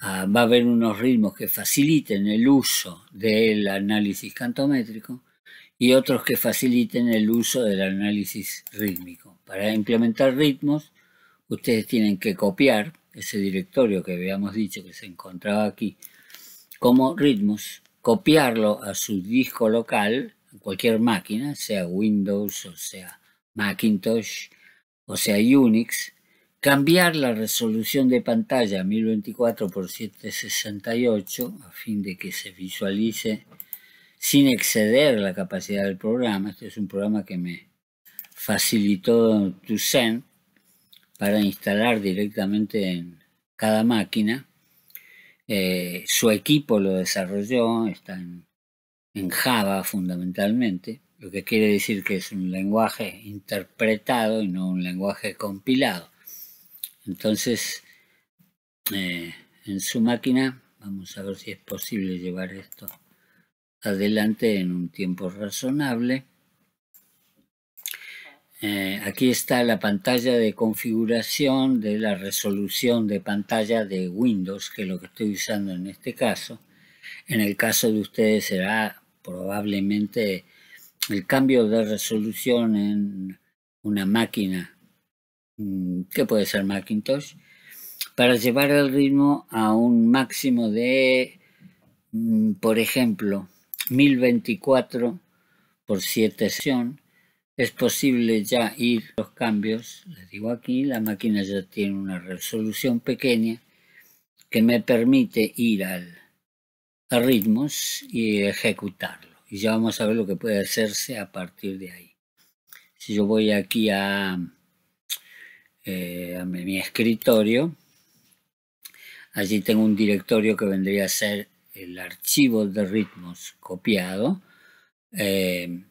va a haber unos ritmos que faciliten el uso del análisis cantométrico y otros que faciliten el uso del análisis rítmico. Para implementar ritmos, ustedes tienen que copiar ese directorio que habíamos dicho que se encontraba aquí como ritmos, copiarlo a su disco local, en cualquier máquina, sea Windows o sea Macintosh o sea Unix, cambiar la resolución de pantalla a 1024 x 768 a fin de que se visualice sin exceder la capacidad del programa. Este es un programa que me facilitó Toussaint para instalar directamente en cada máquina. Su equipo lo desarrolló, está en Java fundamentalmente, lo que quiere decir que es un lenguaje interpretado y no un lenguaje compilado. Entonces, en su máquina, vamos a ver si es posible llevar esto adelante en un tiempo razonable. Aquí está la pantalla de configuración de la resolución de pantalla de Windows, que es lo que estoy usando en este caso. En el caso de ustedes será probablemente el cambio de resolución en una máquina, que puede ser Macintosh, para llevar el ritmo a un máximo de, por ejemplo, 1024 por 7 sesión. Es posible ya ir los cambios. Les digo aquí, la máquina ya tiene una resolución pequeña que me permite ir a ritmos y ejecutarlo. Y ya vamos a ver lo que puede hacerse a partir de ahí. Si yo voy aquí a mi escritorio, allí tengo un directorio que vendría a ser el archivo de ritmos copiado. En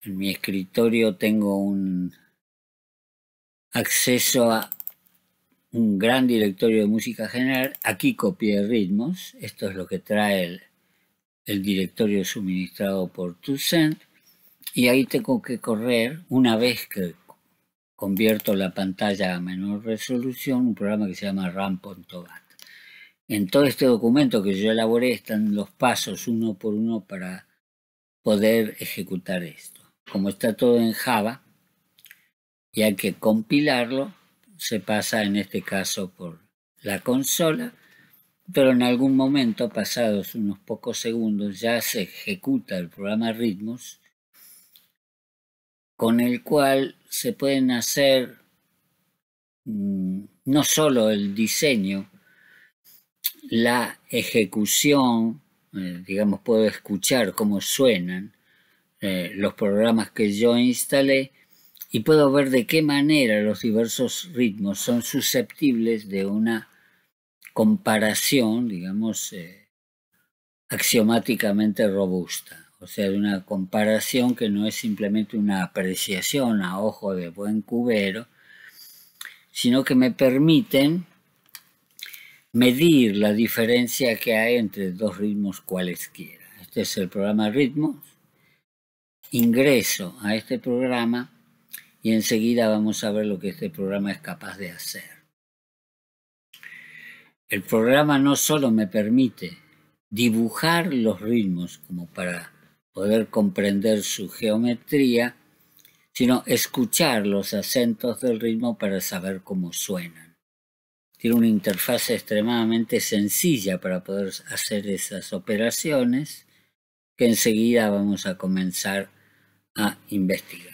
mi escritorio tengo un acceso un gran directorio de música general. Aquí copié ritmos. Esto es lo que trae el directorio suministrado por Toussaint. Y ahí tengo que correr, una vez que convierto la pantalla a menor resolución, un programa que se llama RAM.bat. En todo este documento que yo elaboré están los pasos uno por uno para poder ejecutar esto. Como está todo en Java y hay que compilarlo, se pasa en este caso por la consola, pero en algún momento, pasados unos pocos segundos, ya se ejecuta el programa Ritmos, con el cual se pueden hacer no solo el diseño, la ejecución, digamos, puedo escuchar cómo suenan los programas que yo instalé y puedo ver de qué manera los diversos ritmos son susceptibles de una comparación, digamos, axiomáticamente robusta, o sea, de una comparación que no es simplemente una apreciación a ojo de buen cubero, sino que me permiten medir la diferencia que hay entre dos ritmos cualesquiera. Este es el programa Ritmos. Ingreso a este programa y enseguida vamos a ver lo que este programa es capaz de hacer. El programa no solo me permite dibujar los ritmos como para poder comprender su geometría, sino escuchar los acentos del ritmo para saber cómo suenan. Tiene una interfaz extremadamente sencilla para poder hacer esas operaciones que enseguida vamos a comenzar a investigar.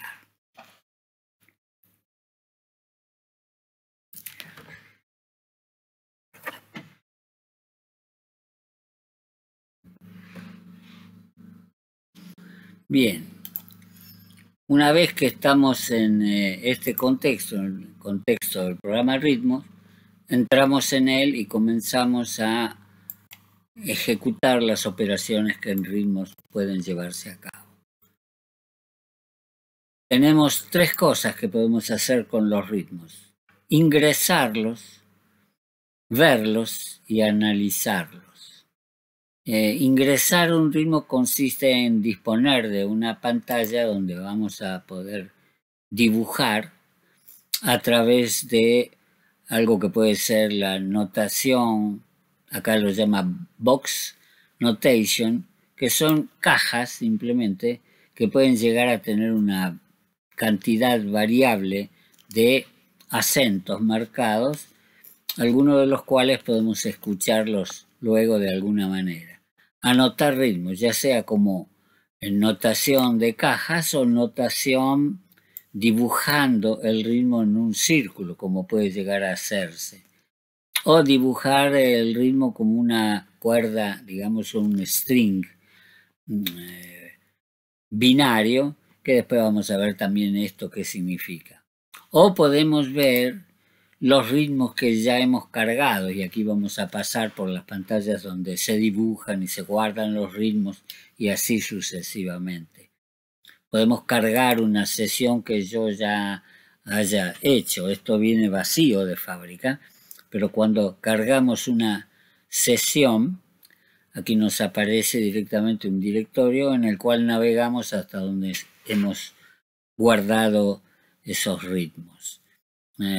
Bien, una vez que estamos en este contexto, en el contexto del programa Ritmos, entramos en él y comenzamos a ejecutar las operaciones que en ritmos pueden llevarse a cabo. Tenemos tres cosas que podemos hacer con los ritmos: ingresarlos, verlos y analizarlos. Ingresar un ritmo consiste en disponer de una pantalla donde vamos a poder dibujar a través de algo que puede ser la notación, acá lo llama box notation, que son cajas simplemente que pueden llegar a tener una cantidad variable de acentos marcados, algunos de los cuales podemos escucharlos luego de alguna manera. Anotar ritmos, ya sea como en notación de cajas o notación dibujando el ritmo en un círculo, como puede llegar a hacerse. O dibujar el ritmo como una cuerda, digamos un string binario, que después vamos a ver también esto qué significa. O podemos ver los ritmos que ya hemos cargado, y aquí vamos a pasar por las pantallas donde se dibujan y se guardan los ritmos y así sucesivamente. Podemos cargar una sesión que yo ya haya hecho. Esto viene vacío de fábrica, pero cuando cargamos una sesión, aquí nos aparece directamente un directorio en el cual navegamos hasta donde hemos guardado esos ritmos.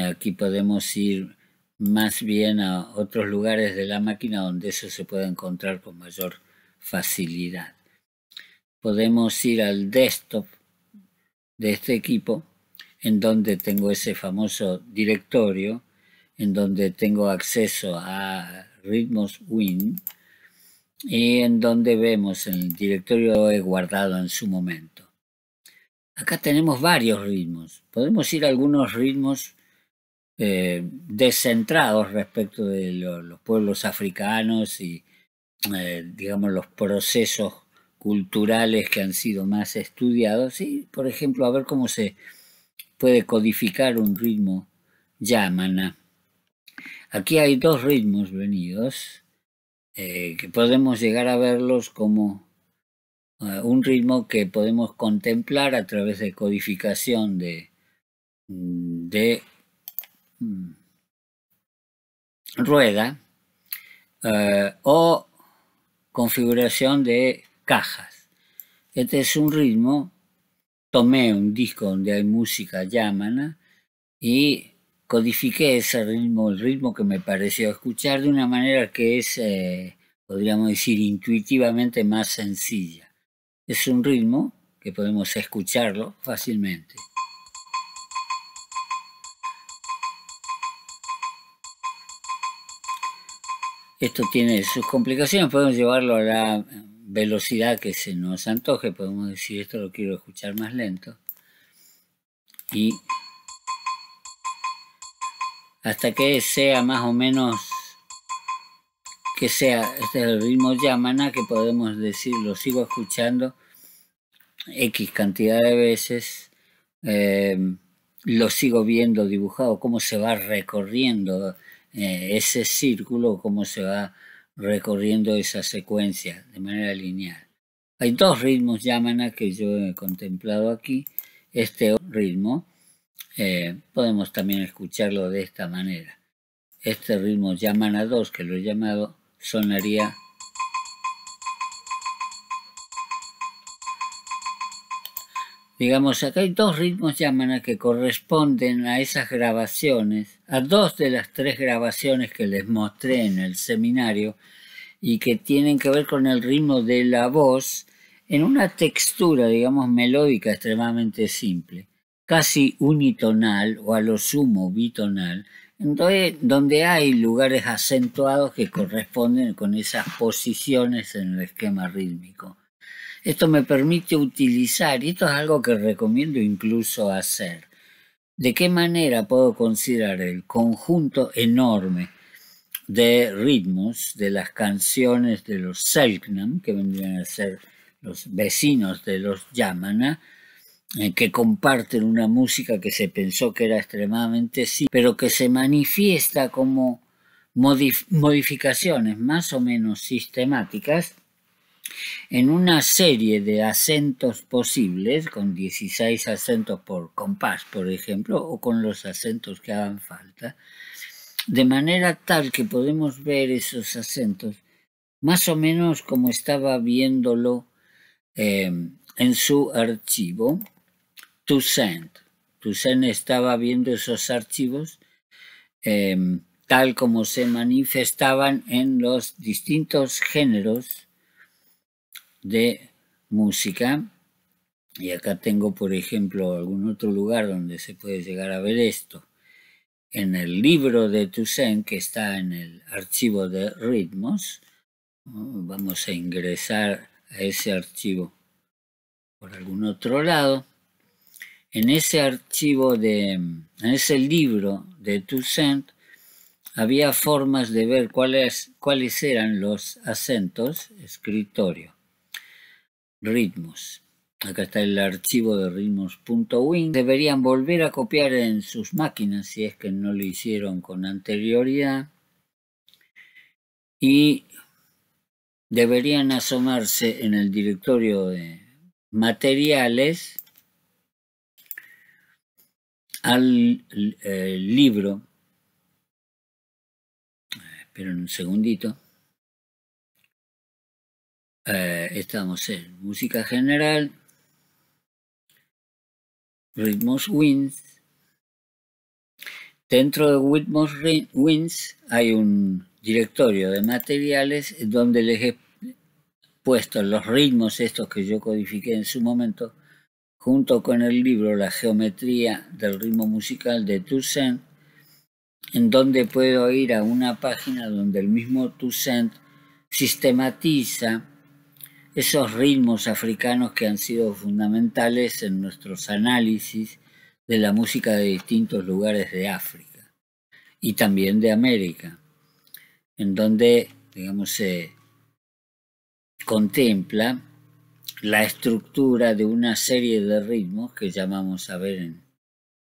Aquí podemos ir más bien a otros lugares de la máquina donde eso se puede encontrar con mayor facilidad. Podemos ir al desktop de este equipo, en donde tengo ese famoso directorio, en donde tengo acceso a ritmos Win y en donde vemos en el directorio he guardado en su momento. Acá tenemos varios ritmos. Podemos ir a algunos ritmos descentrados respecto de los pueblos africanos y, digamos, los procesos culturales que han sido más estudiados. Y, por ejemplo, a ver cómo se puede codificar un ritmo yamana. Aquí hay dos ritmos venidos que podemos llegar a verlos como un ritmo que podemos contemplar a través de codificación de rueda o configuración de cajas. Este es un ritmo. Tomé un disco donde hay música yámana y codifiqué ese ritmo, el ritmo que me pareció escuchar de una manera que es, podríamos decir, intuitivamente más sencilla. Es un ritmo que podemos escucharlo fácilmente. Esto tiene sus complicaciones, podemos llevarlo a la velocidad que se nos antoje, podemos decir esto lo quiero escuchar más lento. Y hasta que sea más o menos, que sea, este es el ritmo yámana que podemos decir, lo sigo escuchando X cantidad de veces, lo sigo viendo dibujado, cómo se va recorriendo ese círculo, cómo se va recorriendo esa secuencia de manera lineal. Hay dos ritmos yámana que yo he contemplado aquí. Este ritmo podemos también escucharlo de esta manera. Este ritmo yámana 2, que lo he llamado, sonaría digamos, acá hay dos ritmos yámana que corresponden a esas grabaciones, a dos de las tres grabaciones que les mostré en el seminario y que tienen que ver con el ritmo de la voz en una textura, digamos, melódica extremadamente simple, casi unitonal o a lo sumo bitonal, donde hay lugares acentuados que corresponden con esas posiciones en el esquema rítmico. Esto me permite utilizar, y esto es algo que recomiendo incluso hacer, de qué manera puedo considerar el conjunto enorme de ritmos de las canciones de los Selknam, que vendrían a ser los vecinos de los Yamana, que comparten una música que se pensó que era extremadamente simple, pero que se manifiesta como modificaciones más o menos sistemáticas en una serie de acentos posibles, con 16 acentos por compás, por ejemplo, o con los acentos que hagan falta, de manera tal que podemos ver esos acentos más o menos como estaba viéndolo en su archivo Toussaint. Toussaint estaba viendo esos archivos tal como se manifestaban en los distintos géneros de música. Y acá tengo, por ejemplo, algún otro lugar donde se puede llegar a ver esto. En el libro de Toussaint, que está en el archivo de ritmos, vamos a ingresar a ese archivo por algún otro lado. En ese archivo en ese libro de Toussaint, había formas de ver cuáles eran los acentos, escritorio, ritmos. Acá está el archivo de ritmos.win. Deberían volver a copiar en sus máquinas si es que no lo hicieron con anterioridad. Y deberían asomarse en el directorio de materiales al libro. Esperen un segundito. Estamos en música general. Ritmos Wins. Dentro de Ritmos Wins hay un directorio de materiales donde les he puesto los ritmos estos que yo codifiqué en su momento, junto con el libro La geometría del ritmo musical de Toussaint, en donde puedo ir a una página donde el mismo Toussaint sistematiza esos ritmos africanos que han sido fundamentales en nuestros análisis de la música de distintos lugares de África y también de América, en donde, digamos, se contempla la estructura de una serie de ritmos que ya vamos a ver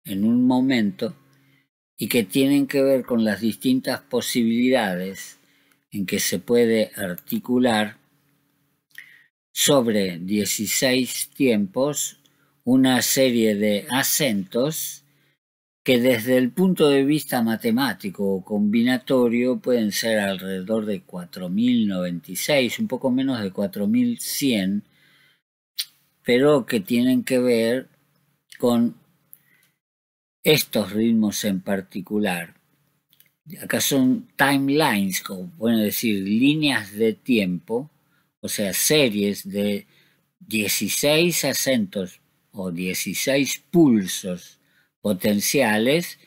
en un momento y que tienen que ver con las distintas posibilidades en que se puede articular sobre 16 tiempos una serie de acentos que desde el punto de vista matemático o combinatorio pueden ser alrededor de 4096, un poco menos de 4100, pero que tienen que ver con estos ritmos en particular. Acá son timelines, como pueden decir, líneas de tiempo, o sea, series de 16 acentos o 16 pulsos potenciales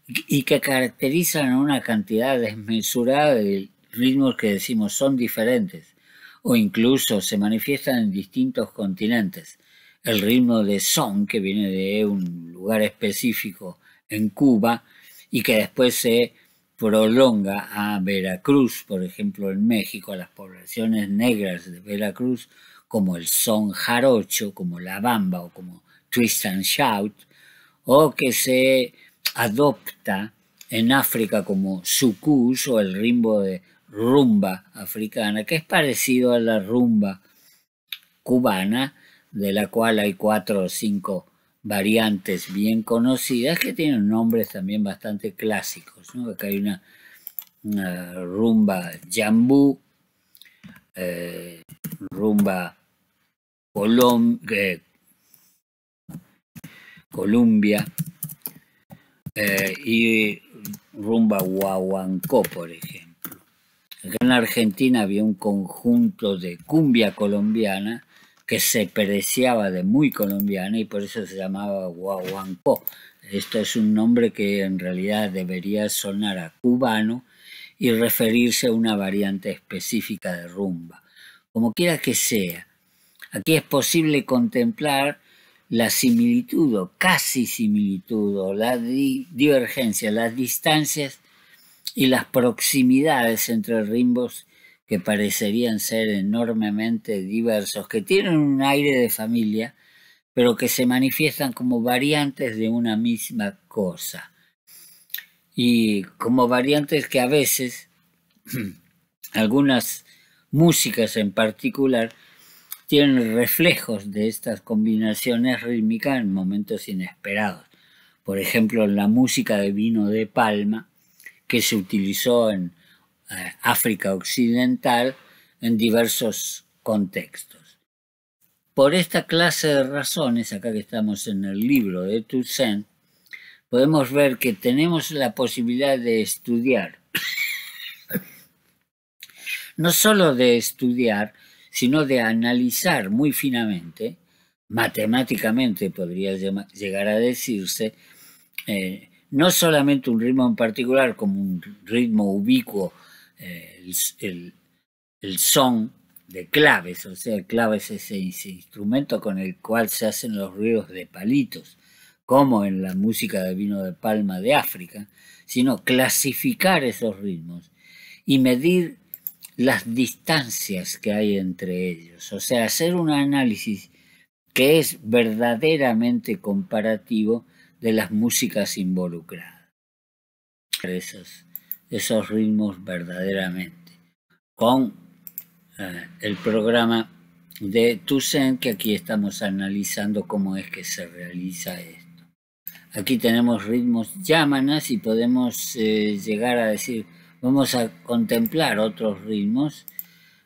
y que caracterizan a una cantidad desmesurada de ritmos que decimos son diferentes o incluso se manifiestan en distintos continentes. El ritmo de son, que viene de un lugar específico en Cuba y que después se prolonga a Veracruz, por ejemplo en México, a las poblaciones negras de Veracruz, como el son jarocho, como la bamba o como twist and shout, o que se adopta en África como sucus o el ritmo de rumba africana, que es parecido a la rumba cubana, de la cual hay 4 o 5 variantes bien conocidas que tienen nombres también bastante clásicos, ¿no? Acá hay una rumba jambú, rumba Columbia y rumba guaguancó, por ejemplo. Acá en Argentina había un conjunto de cumbia colombiana que se preciaba de muy colombiana y por eso se llamaba guaguancó. Esto es un nombre que en realidad debería sonar a cubano y referirse a una variante específica de rumba. Como quiera que sea, aquí es posible contemplar la similitud o casi similitud o la divergencia, las distancias y las proximidades entre ritmos que parecerían ser enormemente diversos, que tienen un aire de familia, pero que se manifiestan como variantes de una misma cosa. Y como variantes que a veces, algunas músicas en particular, tienen reflejos de estas combinaciones rítmicas en momentos inesperados. Por ejemplo, en la música de vino de palma, que se utilizó en África Occidental en diversos contextos. Por esta clase de razones, acá que estamos en el libro de Toussaint, podemos ver que tenemos la posibilidad de estudiar, no solo de estudiar, sino de analizar muy finamente, matemáticamente podría llegar a decirse, no solamente un ritmo en particular como un ritmo ubicuo, el son de claves, o sea, claves es ese instrumento con el cual se hacen los ruidos de palitos, como en la música de vino de palma de África, sino clasificar esos ritmos y medir las distancias que hay entre ellos, o sea, hacer un análisis que es verdaderamente comparativo de las músicas involucradas. Esos ritmos verdaderamente. Con el programa de Toussaint, que aquí estamos analizando cómo es que se realiza esto. Aquí tenemos ritmos yámanas y podemos llegar a decir, vamos a contemplar otros ritmos,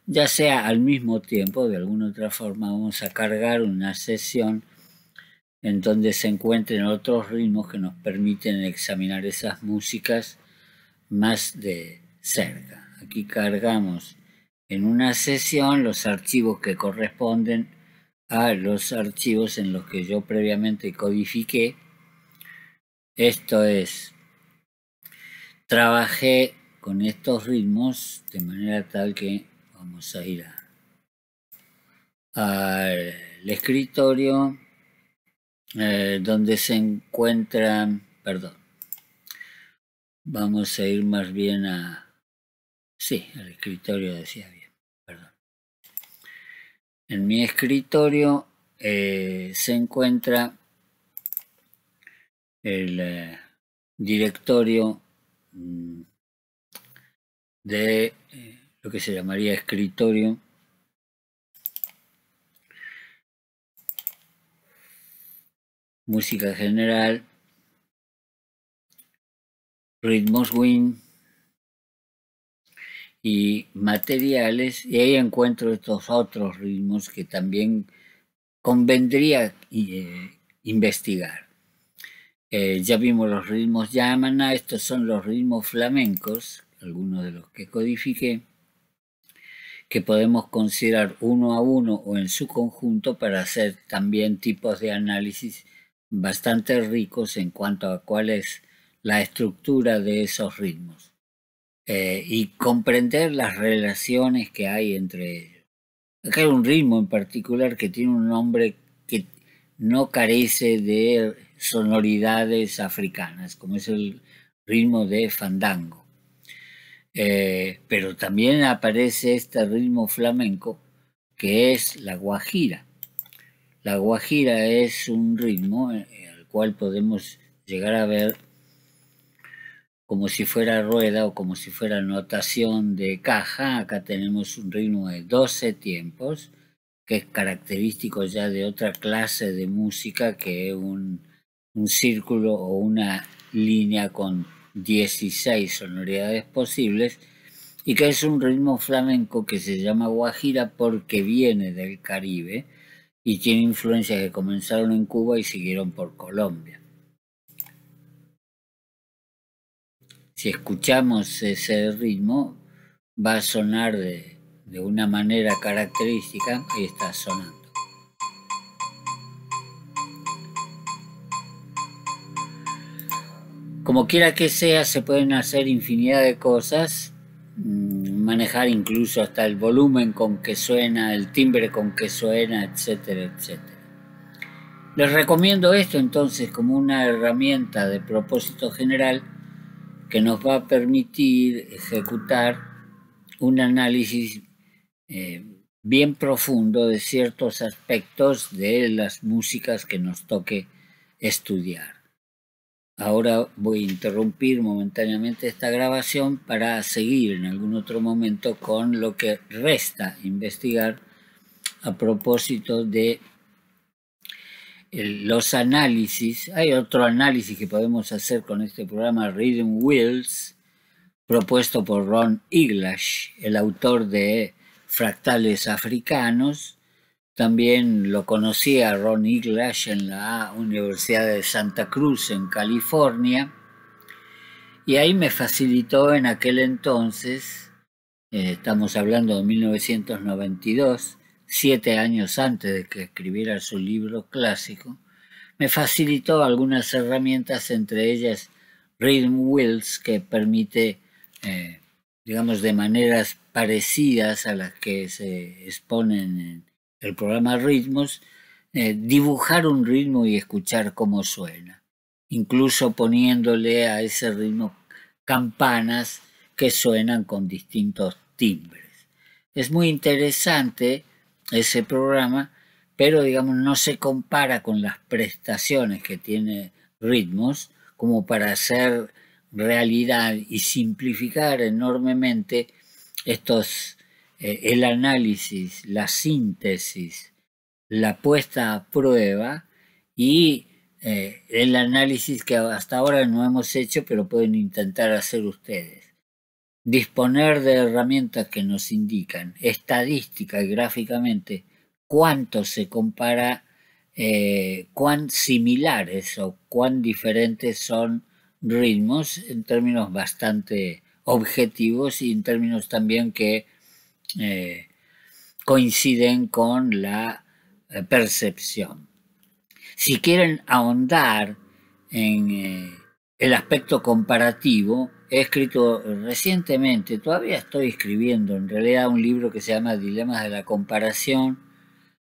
ya sea al mismo tiempo, de alguna otra forma vamos a cargar una sesión en donde se encuentren otros ritmos que nos permiten examinar esas músicas más de cerca. Aquí cargamos en una sesión los archivos que corresponden a los archivos en los que yo previamente codifiqué. Esto es, trabajé con estos ritmos de manera tal que vamos a ir al escritorio donde se encuentran, perdón, vamos a ir más bien sí, al escritorio decía bien, perdón. En mi escritorio se encuentra el directorio de lo que se llamaría escritorio música general ritmos Wien y materiales, y ahí encuentro estos otros ritmos que también convendría investigar. Ya vimos los ritmos yamana, estos son los ritmos flamencos, algunos de los que codifiqué, que podemos considerar uno a uno o en su conjunto para hacer también tipos de análisis bastante ricos en cuanto a cuál es la estructura de esos ritmos y comprender las relaciones que hay entre ellos. Acá hay un ritmo en particular que tiene un nombre que no carece de sonoridades africanas, como es el ritmo de fandango. Pero también aparece este ritmo flamenco que es la guajira. La guajira es un ritmo al cual podemos llegar a ver como si fuera rueda o como si fuera notación de caja. Acá tenemos un ritmo de 12 tiempos, que es característico ya de otra clase de música que es un círculo o una línea con 16 sonoridades posibles, y que es un ritmo flamenco que se llama guajira porque viene del Caribe y tiene influencias que comenzaron en Cuba y siguieron por Colombia. Si escuchamos ese ritmo, va a sonar de una manera característica. Ahí está sonando. Como quiera que sea, se pueden hacer infinidad de cosas, manejar incluso hasta el volumen con que suena, el timbre con que suena, etcétera, etcétera. Les recomiendo esto entonces como una herramienta de propósito general que nos va a permitir ejecutar un análisis bien profundo de ciertos aspectos de las músicas que nos toque estudiar. Ahora voy a interrumpir momentáneamente esta grabación para seguir en algún otro momento con lo que resta investigar a propósito de los análisis. Hay otro análisis que podemos hacer con este programa Rhythm Wheels, propuesto por Ron Iglash, el autor de Fractales Africanos. También lo conocí a Ron Iglash en la Universidad de Santa Cruz, en California, y ahí me facilitó en aquel entonces, estamos hablando de 1992, 7 años antes de que escribiera su libro clásico, me facilitó algunas herramientas, entre ellas Rhythm Wheels, que permite, digamos, de maneras parecidas a las que se exponen en el programa Ritmos, dibujar un ritmo y escuchar cómo suena, incluso poniéndole a ese ritmo campanas que suenan con distintos timbres. Es muy interesante ese programa, pero digamos no se compara con las prestaciones que tiene Ritmos como para hacer realidad y simplificar enormemente estos, el análisis, la síntesis, la puesta a prueba y el análisis que hasta ahora no hemos hecho, pero pueden intentar hacer ustedes. Disponer de herramientas que nos indican estadística y gráficamente cuánto se compara, cuán similares o cuán diferentes son ritmos en términos bastante objetivos y en términos también que coinciden con la percepción. Si quieren ahondar en el aspecto comparativo, he escrito recientemente, todavía estoy escribiendo en realidad un libro que se llama Dilemas de la comparación,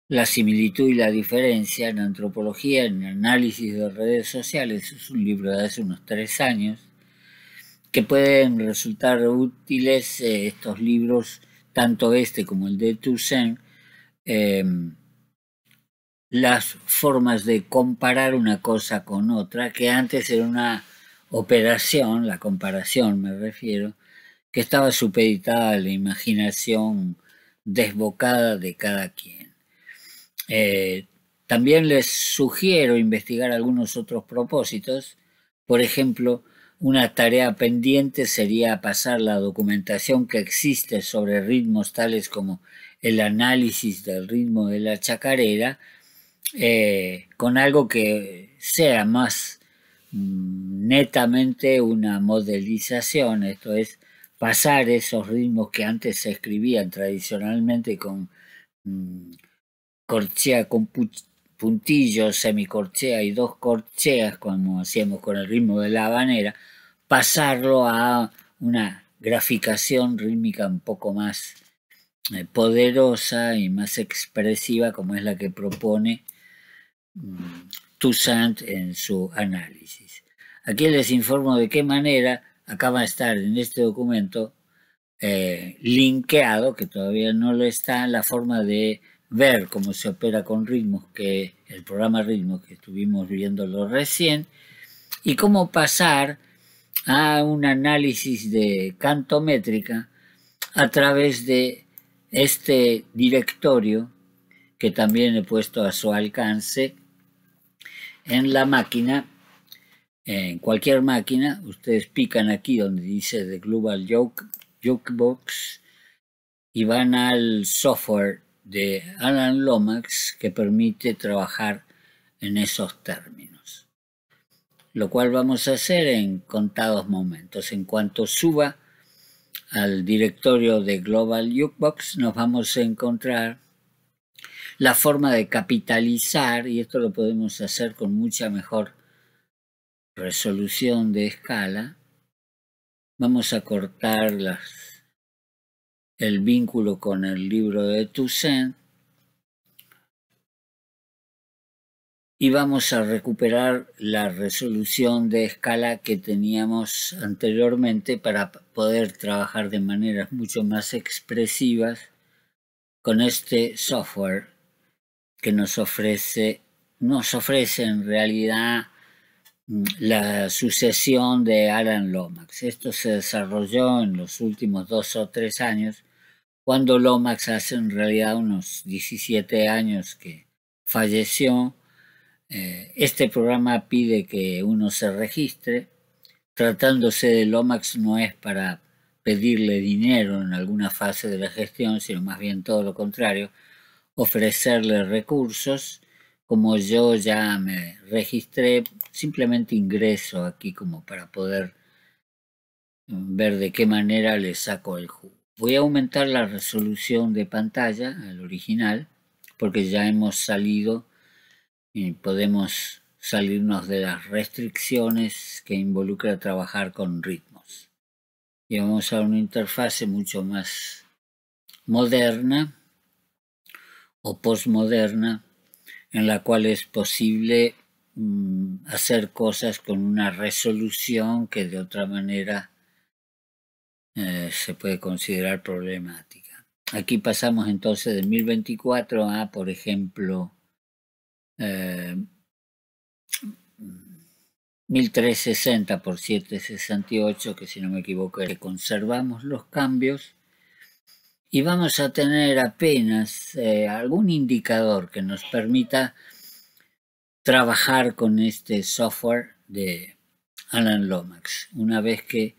la similitud y la diferencia en antropología, en análisis de redes sociales. Es un libro de hace unos 3 años, que pueden resultar útiles estos libros, tanto este como el de Toussaint, las formas de comparar una cosa con otra, que antes era una operación, la comparación me refiero, que estaba supeditada a la imaginación desbocada de cada quien. También les sugiero investigar algunos otros propósitos, por ejemplo, una tarea pendiente sería pasar la documentación que existe sobre ritmos tales como el análisis del ritmo de la chacarera, con algo que sea más netamente una modelización, esto es, pasar esos ritmos que antes se escribían tradicionalmente con corchea, con puntillos, semicorchea y dos corcheas, como hacíamos con el ritmo de la habanera, pasarlo a una graficación rítmica un poco más poderosa y más expresiva, como es la que propone Toussaint en su análisis. Aquí les informo de qué manera acaba de estar en este documento linkeado, que todavía no lo está, la forma de ver cómo se opera con ritmos, que el programa ritmos que estuvimos viéndolo recién, y cómo pasar a un análisis de cantométrica a través de este directorio que también he puesto a su alcance en la máquina. En cualquier máquina, ustedes pican aquí donde dice The Global Jukebox y van al software de Alan Lomax que permite trabajar en esos términos. Lo cual vamos a hacer en contados momentos. En cuanto suba al directorio de Global Jukebox, nos vamos a encontrar la forma de capitalizar, y esto lo podemos hacer con mucha mejor resolución de escala. Vamos a cortar el vínculo con el libro de Toussaint y vamos a recuperar la resolución de escala que teníamos anteriormente para poder trabajar de maneras mucho más expresivas con este software que nos ofrece en realidad la sucesión de Alan Lomax. Esto se desarrolló en los últimos 2 o 3 años, cuando Lomax hace en realidad unos 17 años que falleció. Este programa pide que uno se registre. Tratándose de Lomax no es para pedirle dinero en alguna fase de la gestión, sino más bien todo lo contrario, ofrecerle recursos. Como yo ya me registré, simplemente ingreso aquí como para poder ver de qué manera le saco el jugo. Voy a aumentar la resolución de pantalla al original, porque ya hemos salido y podemos salirnos de las restricciones que involucra trabajar con ritmos. Y vamos a una interfase mucho más moderna o postmoderna, en la cual es posible hacer cosas con una resolución que de otra manera se puede considerar problemática. Aquí pasamos entonces de 1024 a, por ejemplo, 1360 por 768, que si no me equivoco, conservamos los cambios y vamos a tener apenas algún indicador que nos permita trabajar con este software de Alan Lomax. Una vez que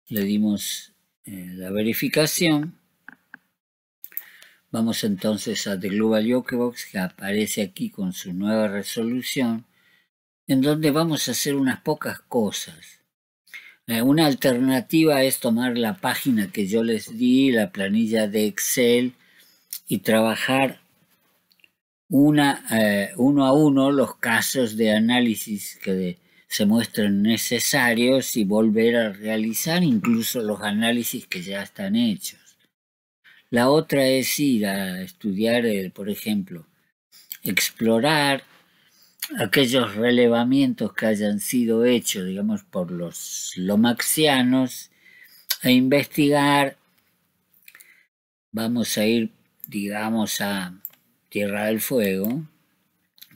le dimos la verificación, vamos entonces a The Global Jukebox, que aparece aquí con su nueva resolución, en donde vamos a hacer unas pocas cosas. Una alternativa es tomar la página que yo les di, la planilla de Excel, y trabajar uno a uno los casos de análisis que se muestren necesarios y volver a realizar incluso los análisis que ya están hechos. La otra es ir a estudiar, por ejemplo, explorar aquellos relevamientos que hayan sido hechos, digamos, por los lomaxianos, e investigar. Vamos a ir, digamos, a Tierra del Fuego,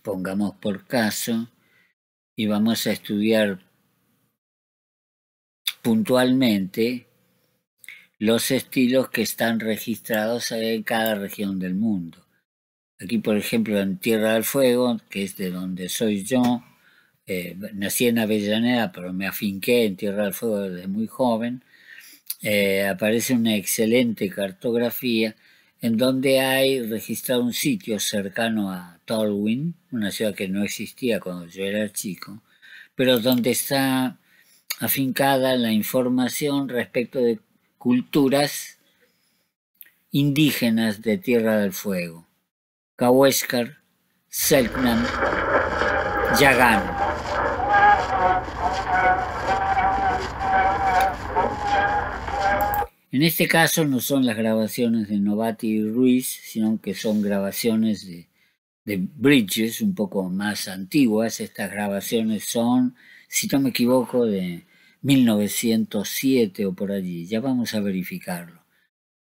pongamos por caso, y vamos a estudiar puntualmente los estilos que están registrados en cada región del mundo. Aquí, por ejemplo, en Tierra del Fuego, que es de donde soy yo, nací en Avellaneda, pero me afinqué en Tierra del Fuego desde muy joven. Aparece una excelente cartografía en donde hay registrado un sitio cercano a Tolwyn, una ciudad que no existía cuando yo era chico, pero donde está afincada la información respecto de culturas indígenas de Tierra del Fuego: Cahuéscar, Selknam, Yagán. En este caso no son las grabaciones de Novati y Ruiz, sino que son grabaciones de Bridges, un poco más antiguas. Estas grabaciones son, si no me equivoco, de 1907 o por allí. Ya vamos a verificarlo.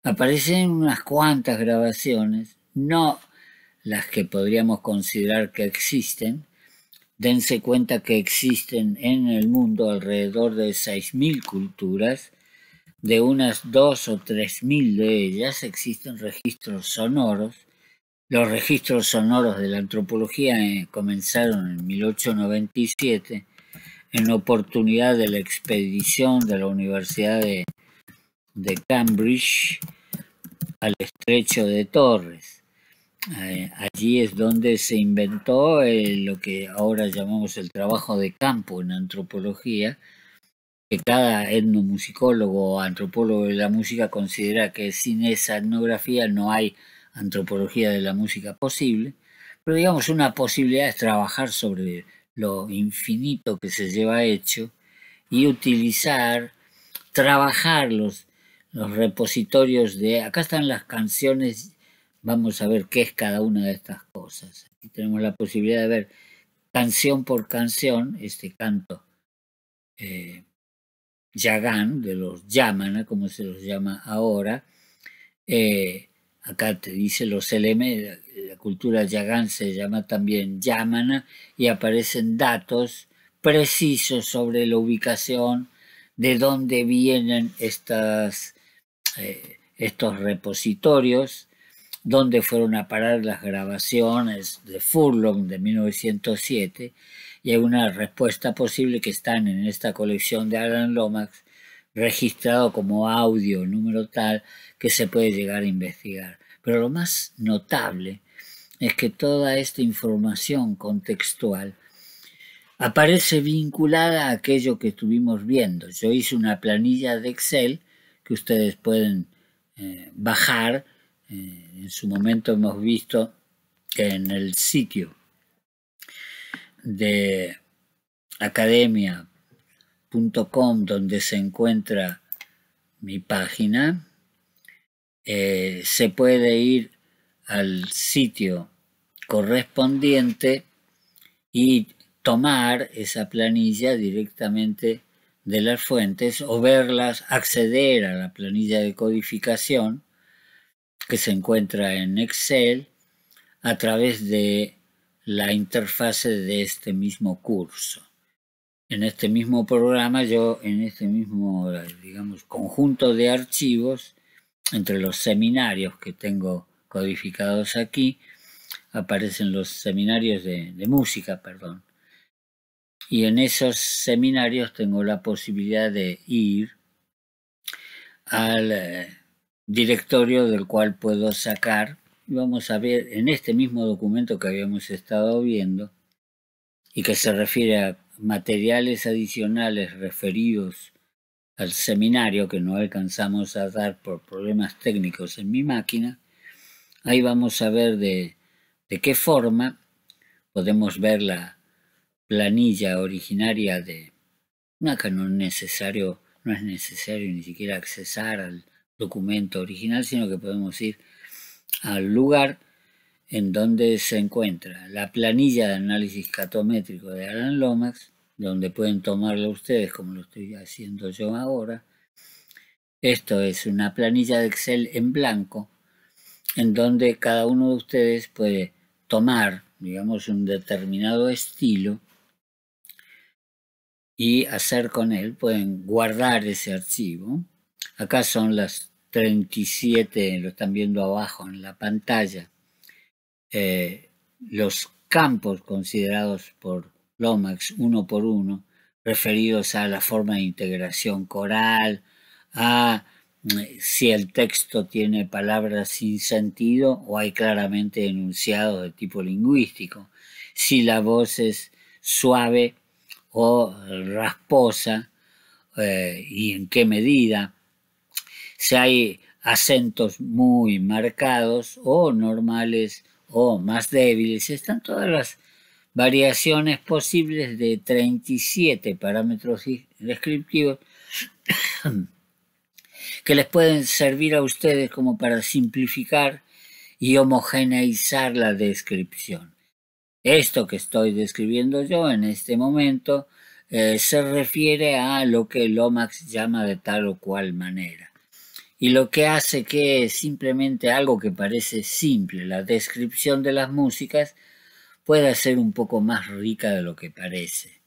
Aparecen unas cuantas grabaciones, no las que podríamos considerar que existen. Dense cuenta que existen en el mundo alrededor de 6.000 culturas. De unas 2.000 o 3.000 de ellas existen registros sonoros. Los registros sonoros de la antropología comenzaron en 1897 en oportunidad de la expedición de la Universidad de Cambridge al estrecho de Torres. Allí es donde se inventó lo que ahora llamamos el trabajo de campo en antropología, que cada etnomusicólogo o antropólogo de la música considera que sin esa etnografía no hay antropología de la música posible, pero digamos una posibilidad es trabajar sobre lo infinito que se lleva hecho y utilizar, trabajar los repositorios de, acá están las canciones, vamos a ver qué es cada una de estas cosas. Aquí tenemos la posibilidad de ver canción por canción este canto Yagán, de los Yamana, como se los llama ahora. Acá te dice los elementos, la cultura Yagán se llama también Yamana, y aparecen datos precisos sobre la ubicación, de dónde vienen estos repositorios, dónde fueron a parar las grabaciones de Furlong de 1907, y hay una respuesta posible que están en esta colección de Alan Lomax, registrado como audio número tal, que se puede llegar a investigar. Pero lo más notable es que toda esta información contextual aparece vinculada a aquello que estuvimos viendo. Yo hice una planilla de Excel que ustedes pueden bajar. En su momento hemos visto que en el sitio de academia.com, donde se encuentra mi página, se puede ir al sitio correspondiente y tomar esa planilla directamente de las fuentes o verlas, acceder a la planilla de codificación que se encuentra en Excel a través de la interfase de este mismo curso. En este mismo programa, yo en este mismo, digamos, conjunto de archivos, entre los seminarios que tengo codificados aquí, aparecen los seminarios de música, perdón. Y en esos seminarios tengo la posibilidad de ir al directorio del cual puedo sacar. Vamos a ver en este mismo documento que habíamos estado viendo y que se refiere a materiales adicionales referidos al seminario que no alcanzamos a dar por problemas técnicos en mi máquina. Ahí vamos a ver de qué forma podemos ver la planilla originaria de... Acá no es necesario ni siquiera accesar al documento original, sino que podemos ir al lugar en donde se encuentra la planilla de análisis catométrico de Alan Lomax, donde pueden tomarlo ustedes como lo estoy haciendo yo ahora. Esto es una planilla de Excel en blanco, en donde cada uno de ustedes puede tomar, digamos, un determinado estilo y hacer con él, pueden guardar ese archivo. Acá son las 37, lo están viendo abajo en la pantalla, los campos considerados por Lomax uno por uno, referidos a la forma de integración coral, a si el texto tiene palabras sin sentido o hay claramente enunciados de tipo lingüístico, si la voz es suave o rasposa, y en qué medida, si hay acentos muy marcados o normales o más débiles. Están todas las variaciones posibles de 37 parámetros descriptivos que les pueden servir a ustedes como para simplificar y homogeneizar la descripción. Esto que estoy describiendo yo en este momento se refiere a lo que Lomax llama de tal o cual manera. Y lo que hace que simplemente algo que parece simple, la descripción de las músicas, pueda ser un poco más rica de lo que parece.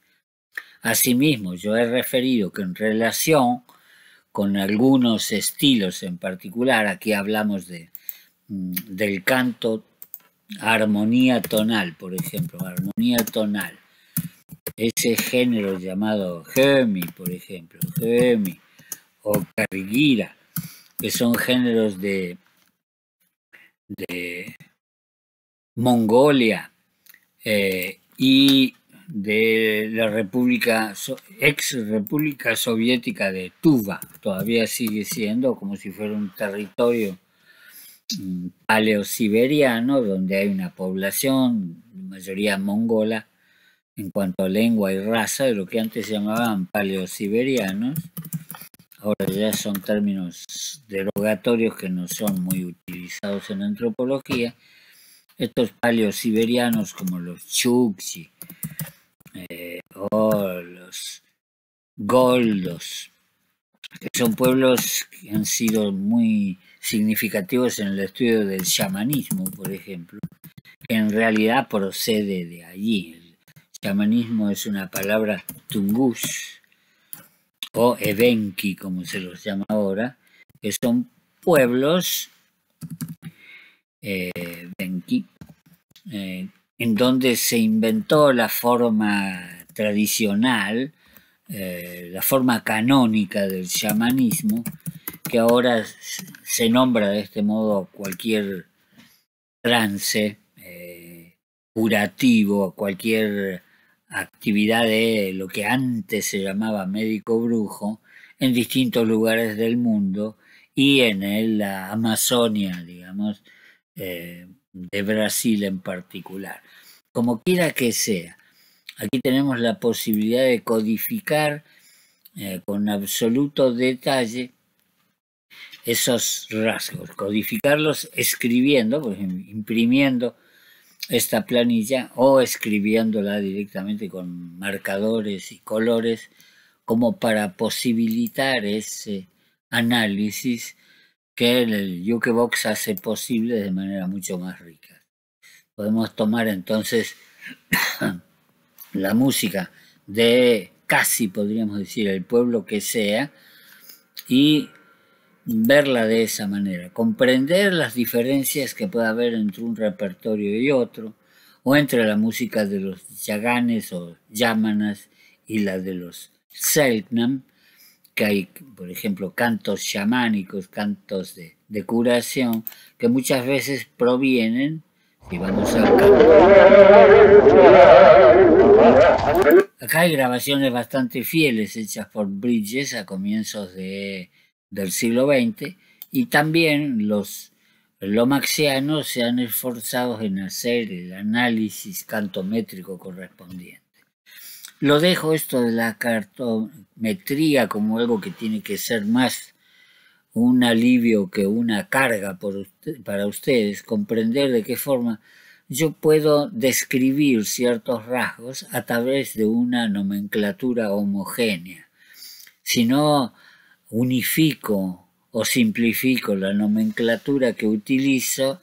Asimismo, yo he referido que en relación con algunos estilos en particular, aquí hablamos del canto, armonía tonal, por ejemplo, armonía tonal. Ese género llamado Hemi, por ejemplo, Hemi o Cargira, que son géneros de Mongolia y de la ex República Soviética de Tuva. Todavía sigue siendo como si fuera un territorio paleosiberiano donde hay una población, mayoría mongola, en cuanto a lengua y raza, de lo que antes se llamaban paleosiberianos. Ahora ya son términos derogatorios que no son muy utilizados en antropología. Estos paleosiberianos como los Chukchi o los Goldos, que son pueblos que han sido muy significativos en el estudio del chamanismo, por ejemplo, que en realidad procede de allí. El chamanismo es una palabra tungush o evenki, como se los llama ahora, que son pueblos evenki, en donde se inventó la forma tradicional, la forma canónica del chamanismo, que ahora se nombra de este modo cualquier trance curativo, cualquier actividad de lo que antes se llamaba médico brujo en distintos lugares del mundo y en la Amazonia, digamos, de Brasil en particular. Como quiera que sea, aquí tenemos la posibilidad de codificar con absoluto detalle esos rasgos, codificarlos escribiendo, por ejemplo, imprimiendo esta planilla o escribiéndola directamente con marcadores y colores como para posibilitar ese análisis que el Jukebox hace posible de manera mucho más rica. Podemos tomar entonces la música de casi, podríamos decir, el pueblo que sea y verla de esa manera, comprender las diferencias que puede haber entre un repertorio y otro, o entre la música de los yaganes o yámanas y la de los selknam, que hay, por ejemplo, cantos chamánicos, cantos de curación, que muchas veces provienen, si vamos al canto, acá hay grabaciones bastante fieles hechas por Bridges a comienzos del siglo XX, y también los lomaxianos se han esforzado en hacer el análisis cantométrico correspondiente. Lo dejo esto de la cartometría como algo que tiene que ser más un alivio que una carga para ustedes, comprender de qué forma yo puedo describir ciertos rasgos a través de una nomenclatura homogénea. Si no unifico o simplifico la nomenclatura que utilizo,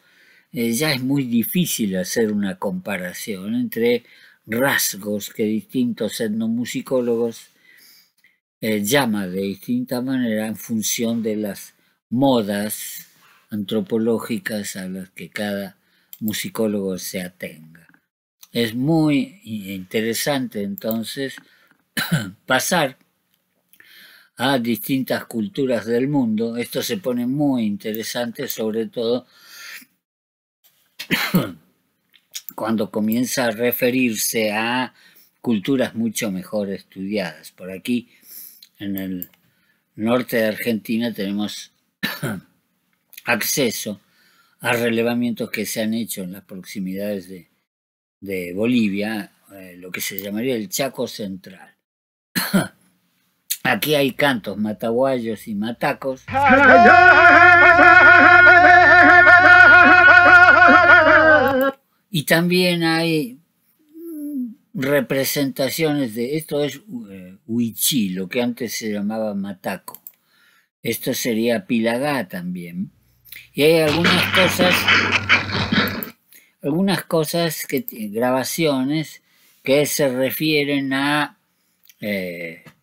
ya es muy difícil hacer una comparación entre rasgos que distintos etnomusicólogos llama de distinta manera en función de las modas antropológicas a las que cada musicólogo se atenga. Es muy interesante entonces pasar a distintas culturas del mundo. Esto se pone muy interesante, sobre todo cuando comienza a referirse a culturas mucho mejor estudiadas. Por aquí, en el norte de Argentina, tenemos acceso a relevamientos que se han hecho en las proximidades de Bolivia, lo que se llamaría el Chaco Central. Aquí hay cantos mataguayos y matacos. Y también hay representaciones de, esto es huichí, lo que antes se llamaba mataco. Esto sería pilagá también. Y hay algunas cosas grabaciones que se refieren a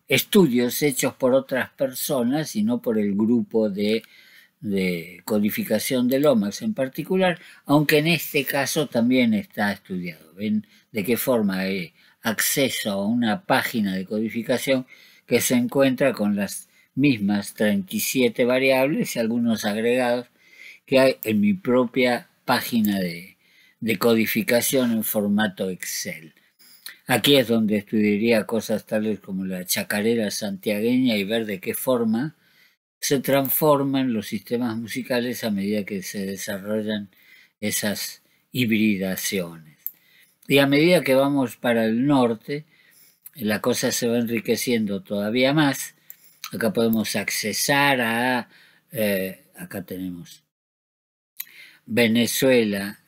estudios hechos por otras personas y no por el grupo de codificación de Lomax en particular, aunque en este caso también está estudiado. ¿Ven de qué forma hay acceso a una página de codificación que se encuentra con las mismas 37 variables y algunos agregados que hay en mi propia página de codificación en formato Excel? Aquí es donde estudiaría cosas tales como la chacarera santiagueña y ver de qué forma se transforman los sistemas musicales a medida que se desarrollan esas hibridaciones. Y a medida que vamos para el norte, la cosa se va enriqueciendo todavía más. Acá podemos accesar a, acá tenemos Venezuela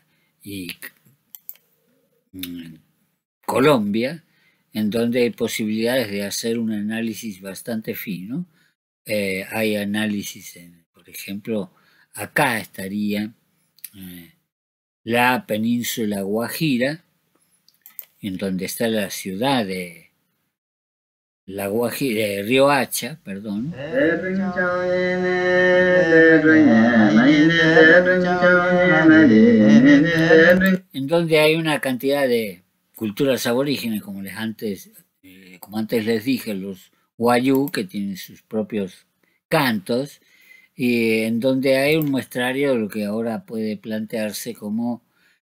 y Colombia, en donde hay posibilidades de hacer un análisis bastante fino. Hay análisis, por ejemplo, acá estaría la península Guajira, en donde está la ciudad de la Guajira, Riohacha, perdón. En donde hay una cantidad de culturas aborígenes, como antes les dije, los Wayuu, que tienen sus propios cantos, y en donde hay un muestrario de lo que ahora puede plantearse como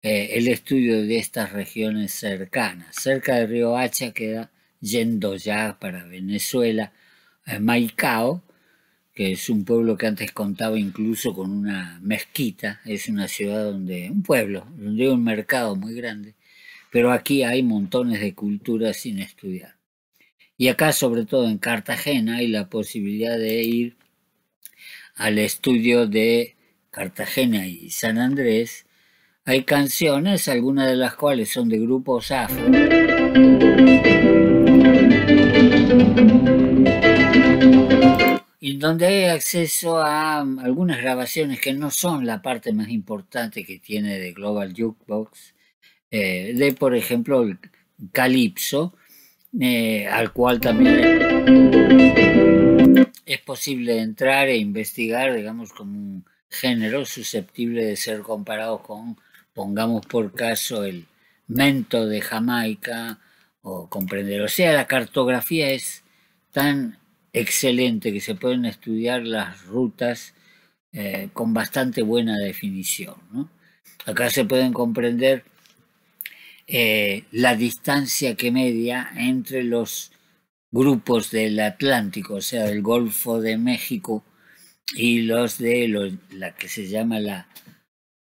el estudio de estas regiones cercanas. Cerca de Riohacha queda, yendo ya para Venezuela, Maicao, que es un pueblo que antes contaba incluso con una mezquita, es una ciudad un pueblo, donde hay un mercado muy grande, pero aquí hay montones de culturas sin estudiar. Y acá, sobre todo en Cartagena, hay la posibilidad de ir al estudio de Cartagena y San Andrés. Hay canciones, algunas de las cuales son de grupos afro, y donde hay acceso a algunas grabaciones que no son la parte más importante que tiene de Global Jukebox, de por ejemplo el Calypso, al cual también es posible entrar e investigar, digamos, como un género susceptible de ser comparado con, pongamos por caso, el mento de Jamaica, o comprender. O sea, la cartografía es tan excelente que se pueden estudiar las rutas con bastante buena definición, ¿no? Acá se pueden comprender la distancia que media entre los grupos del Atlántico, o sea, del Golfo de México, y los de la que se llama la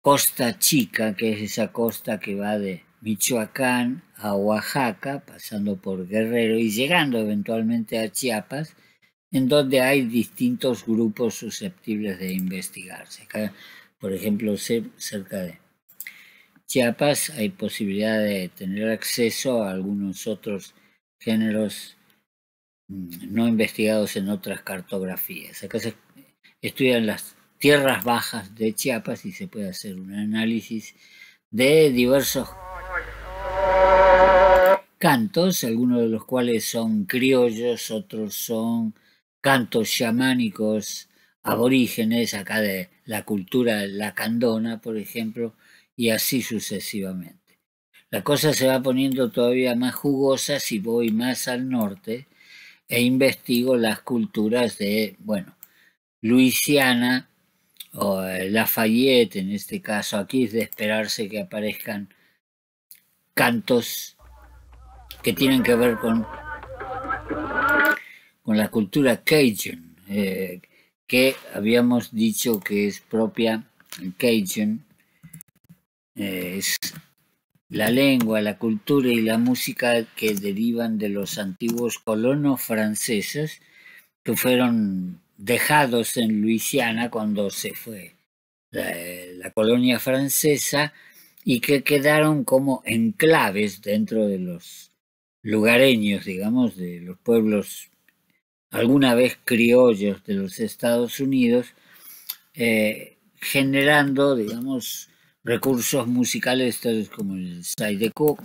Costa Chica, que es esa costa que va de Michoacán a Oaxaca, pasando por Guerrero y llegando eventualmente a Chiapas, en donde hay distintos grupos susceptibles de investigarse. Acá, por ejemplo, cerca de Chiapas hay posibilidad de tener acceso a algunos otros géneros no investigados en otras cartografías. Acá se estudian las tierras bajas de Chiapas y se puede hacer un análisis de diversos cantos, algunos de los cuales son criollos, otros son cantos chamánicos aborígenes, acá de la cultura lacandona, por ejemplo, y así sucesivamente. La cosa se va poniendo todavía más jugosa si voy más al norte e investigo las culturas de, bueno, Luisiana o Lafayette en este caso. Aquí es de esperarse que aparezcan cantos que tienen que ver con la cultura Cajun, que habíamos dicho que es propia, el Cajun, es la lengua, la cultura y la música que derivan de los antiguos colonos franceses que fueron dejados en Luisiana cuando se fue la colonia francesa y que quedaron como enclaves dentro de los lugareños, digamos, de los pueblos alguna vez criollos de los Estados Unidos, generando, digamos, recursos musicales tales como el zydeco,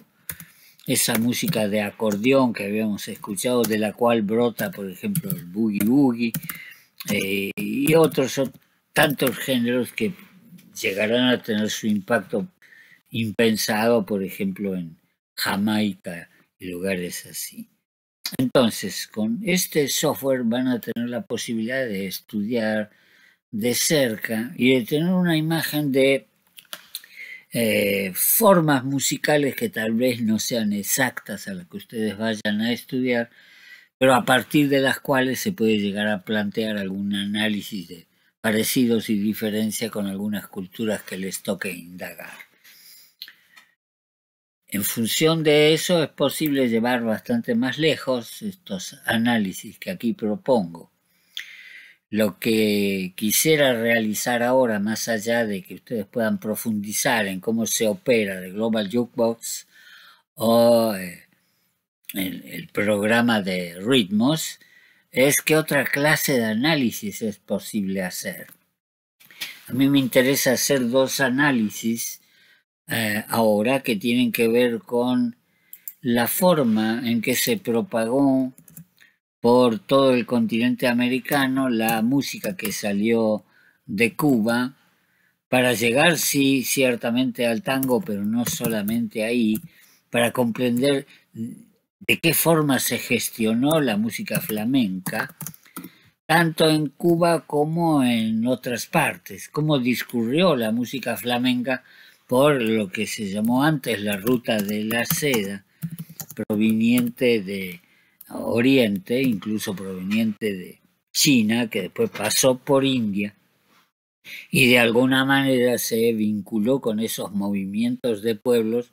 esa música de acordeón que habíamos escuchado, de la cual brota, por ejemplo, el boogie boogie, y otros tantos géneros que llegarán a tener su impacto impensado, por ejemplo, en Jamaica y lugares así. Entonces, con este software van a tener la posibilidad de estudiar de cerca y de tener una imagen de formas musicales que tal vez no sean exactas a las que ustedes vayan a estudiar, pero a partir de las cuales se puede llegar a plantear algún análisis de parecidos y diferencia con algunas culturas que les toque indagar. En función de eso es posible llevar bastante más lejos estos análisis que aquí propongo. Lo que quisiera realizar ahora, más allá de que ustedes puedan profundizar en cómo se opera el Global Jukebox o el programa de ritmos, es qué otra clase de análisis es posible hacer. A mí me interesa hacer dos análisis ahora que tienen que ver con la forma en que se propagó por todo el continente americano la música que salió de Cuba para llegar, sí, ciertamente al tango, pero no solamente ahí, para comprender de qué forma se gestionó la música flamenca, tanto en Cuba como en otras partes, cómo discurrió la música flamenca por lo que se llamó antes la ruta de la seda, proveniente de Oriente, incluso proveniente de China, que después pasó por India, y de alguna manera se vinculó con esos movimientos de pueblos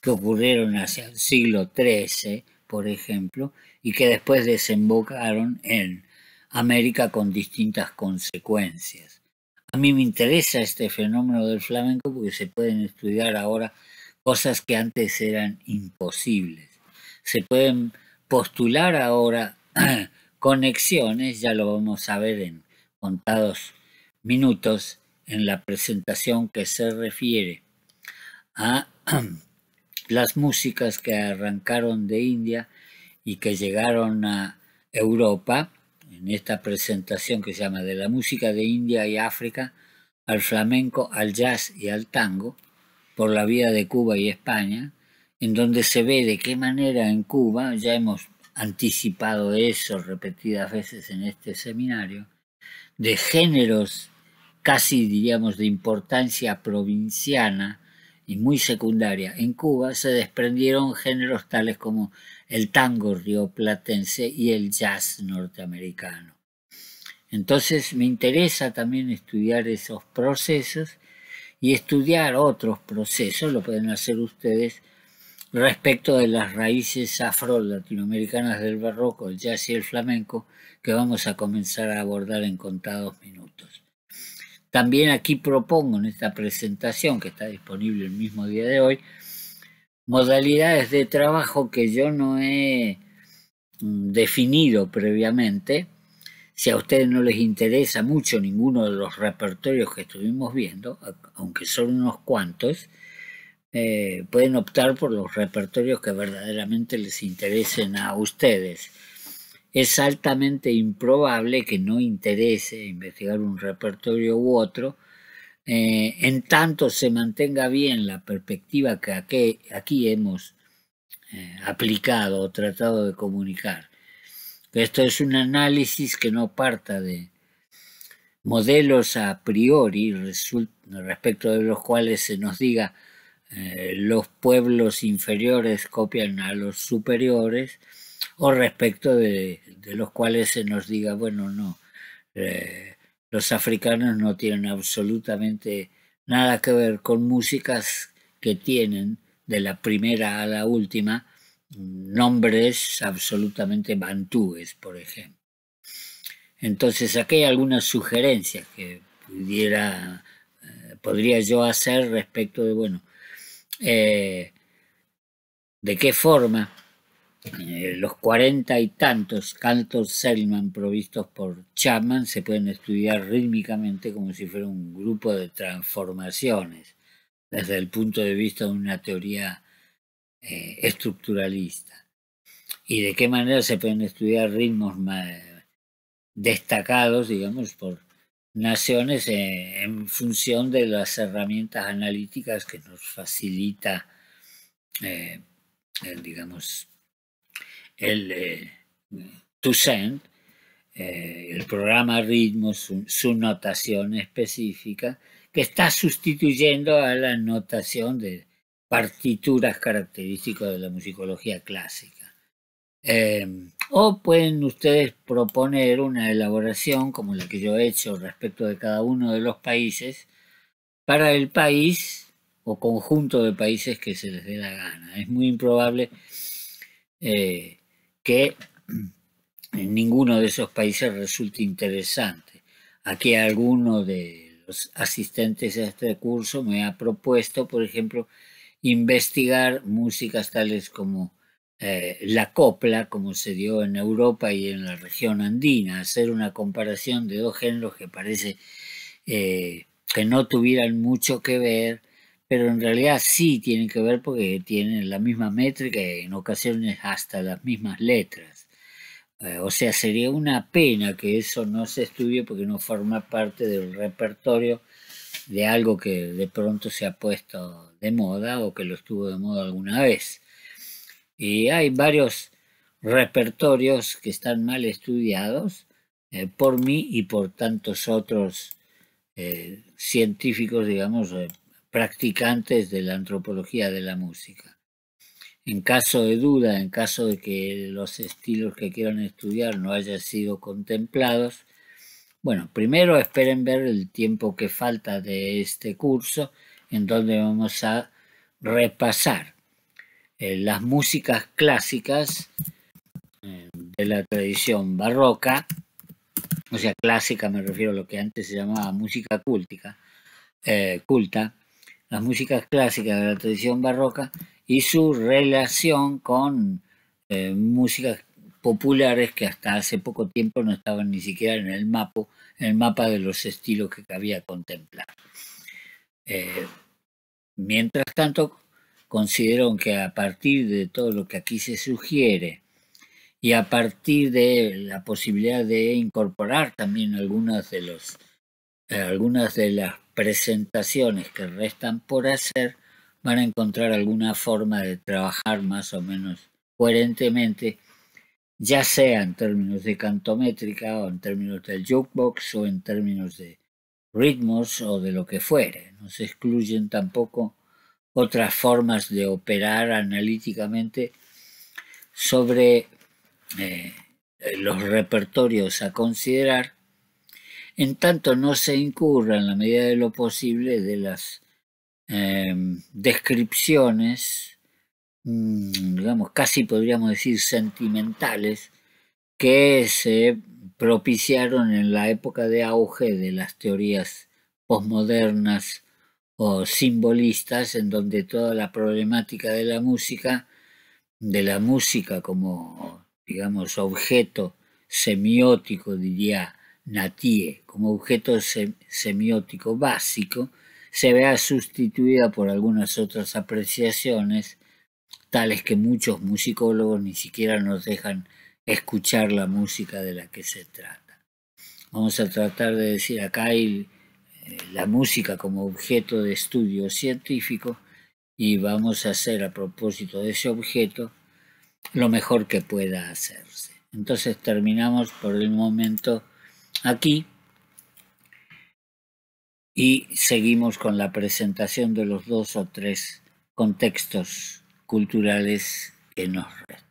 que ocurrieron hacia el siglo XIII, por ejemplo, y que después desembocaron en América con distintas consecuencias. A mí me interesa este fenómeno del flamenco porque se pueden estudiar ahora cosas que antes eran imposibles. Se pueden postular ahora conexiones, ya lo vamos a ver en contados minutos en la presentación que se refiere a las músicas que arrancaron de India y que llegaron a Europa, en esta presentación que se llama De la música de India y África al flamenco, al jazz y al tango, por la vía de Cuba y España, en donde se ve de qué manera en Cuba, ya hemos anticipado eso repetidas veces en este seminario, de géneros casi diríamos de importancia provinciana y muy secundaria en Cuba, se desprendieron géneros tales como el tango rioplatense y el jazz norteamericano. Entonces me interesa también estudiar esos procesos y estudiar otros procesos, lo pueden hacer ustedes, respecto de las raíces afro-latinoamericanas del barroco, el jazz y el flamenco, que vamos a comenzar a abordar en contados minutos. También aquí propongo en esta presentación, que está disponible el mismo día de hoy, modalidades de trabajo que yo no he definido previamente. Si a ustedes no les interesa mucho ninguno de los repertorios que estuvimos viendo, aunque son unos cuantos, pueden optar por los repertorios que verdaderamente les interesen a ustedes. Es altamente improbable que no interese investigar un repertorio u otro, en tanto se mantenga bien la perspectiva que aquí hemos aplicado o tratado de comunicar. Esto es un análisis que no parta de modelos a priori respecto de los cuales se nos diga los pueblos inferiores copian a los superiores, o respecto de los cuales se nos diga, bueno, no, los africanos no tienen absolutamente nada que ver con músicas que tienen de la primera a la última nombres absolutamente bantúes, por ejemplo. Entonces aquí hay algunas sugerencias que podría yo hacer respecto de, bueno, de qué forma los 40 y tantos cantos Selman provistos por Chapman se pueden estudiar rítmicamente como si fuera un grupo de transformaciones desde el punto de vista de una teoría estructuralista, y de qué manera se pueden estudiar ritmos destacados, digamos, por naciones en función de las herramientas analíticas que nos facilita, digamos, el Toussaint, el programa ritmo, su notación específica, que está sustituyendo a la notación de partituras características de la musicología clásica. O pueden ustedes proponer una elaboración como la que yo he hecho respecto de cada uno de los países para el país o conjunto de países que se les dé la gana. Es muy improbable que ninguno de esos países resulte interesante. Aquí alguno de los asistentes a este curso me ha propuesto, por ejemplo, investigar músicas tales como la copla, como se dio en Europa y en la región andina, hacer una comparación de dos géneros que parece que no tuvieran mucho que ver, pero en realidad sí tienen que ver porque tienen la misma métrica y en ocasiones hasta las mismas letras. O sea, sería una pena que eso no se estudie porque no forma parte del repertorio de algo que de pronto se ha puesto de moda o que lo estuvo de moda alguna vez. Y hay varios repertorios que están mal estudiados por mí y por tantos otros científicos, digamos, practicantes de la antropología de la música. En caso de duda, en caso de que los estilos que quieran estudiar no hayan sido contemplados, bueno, primero esperen ver el tiempo que falta de este curso, en donde vamos a repasar las músicas clásicas de la tradición barroca, o sea, clásica me refiero a lo que antes se llamaba música culta, las músicas clásicas de la tradición barroca y su relación con músicas populares que hasta hace poco tiempo no estaban ni siquiera en el mapa de los estilos que cabía contemplar. Mientras tanto, considero que a partir de todo lo que aquí se sugiere y a partir de la posibilidad de incorporar también algunas de las presentaciones que restan por hacer, van a encontrar alguna forma de trabajar más o menos coherentemente, ya sea en términos de cantométrica o en términos del jukebox o en términos de ritmos o de lo que fuere. No se excluyen tampoco otras formas de operar analíticamente sobre los repertorios a considerar, en tanto no se incurra en la medida de lo posible de las descripciones, digamos, casi podríamos decir sentimentales, que se propiciaron en la época de auge de las teorías posmodernas o simbolistas, en donde toda la problemática de la música como, digamos, objeto semiótico, diría Natie, como objeto semiótico básico, se vea sustituida por algunas otras apreciaciones, tales que muchos musicólogos ni siquiera nos dejan escuchar la música de la que se trata. Vamos a tratar de decir, acá hay la música como objeto de estudio científico y vamos a hacer a propósito de ese objeto lo mejor que pueda hacerse. Entonces terminamos por el momento aquí y seguimos con la presentación de los 2 o 3 contextos culturales que nos restan.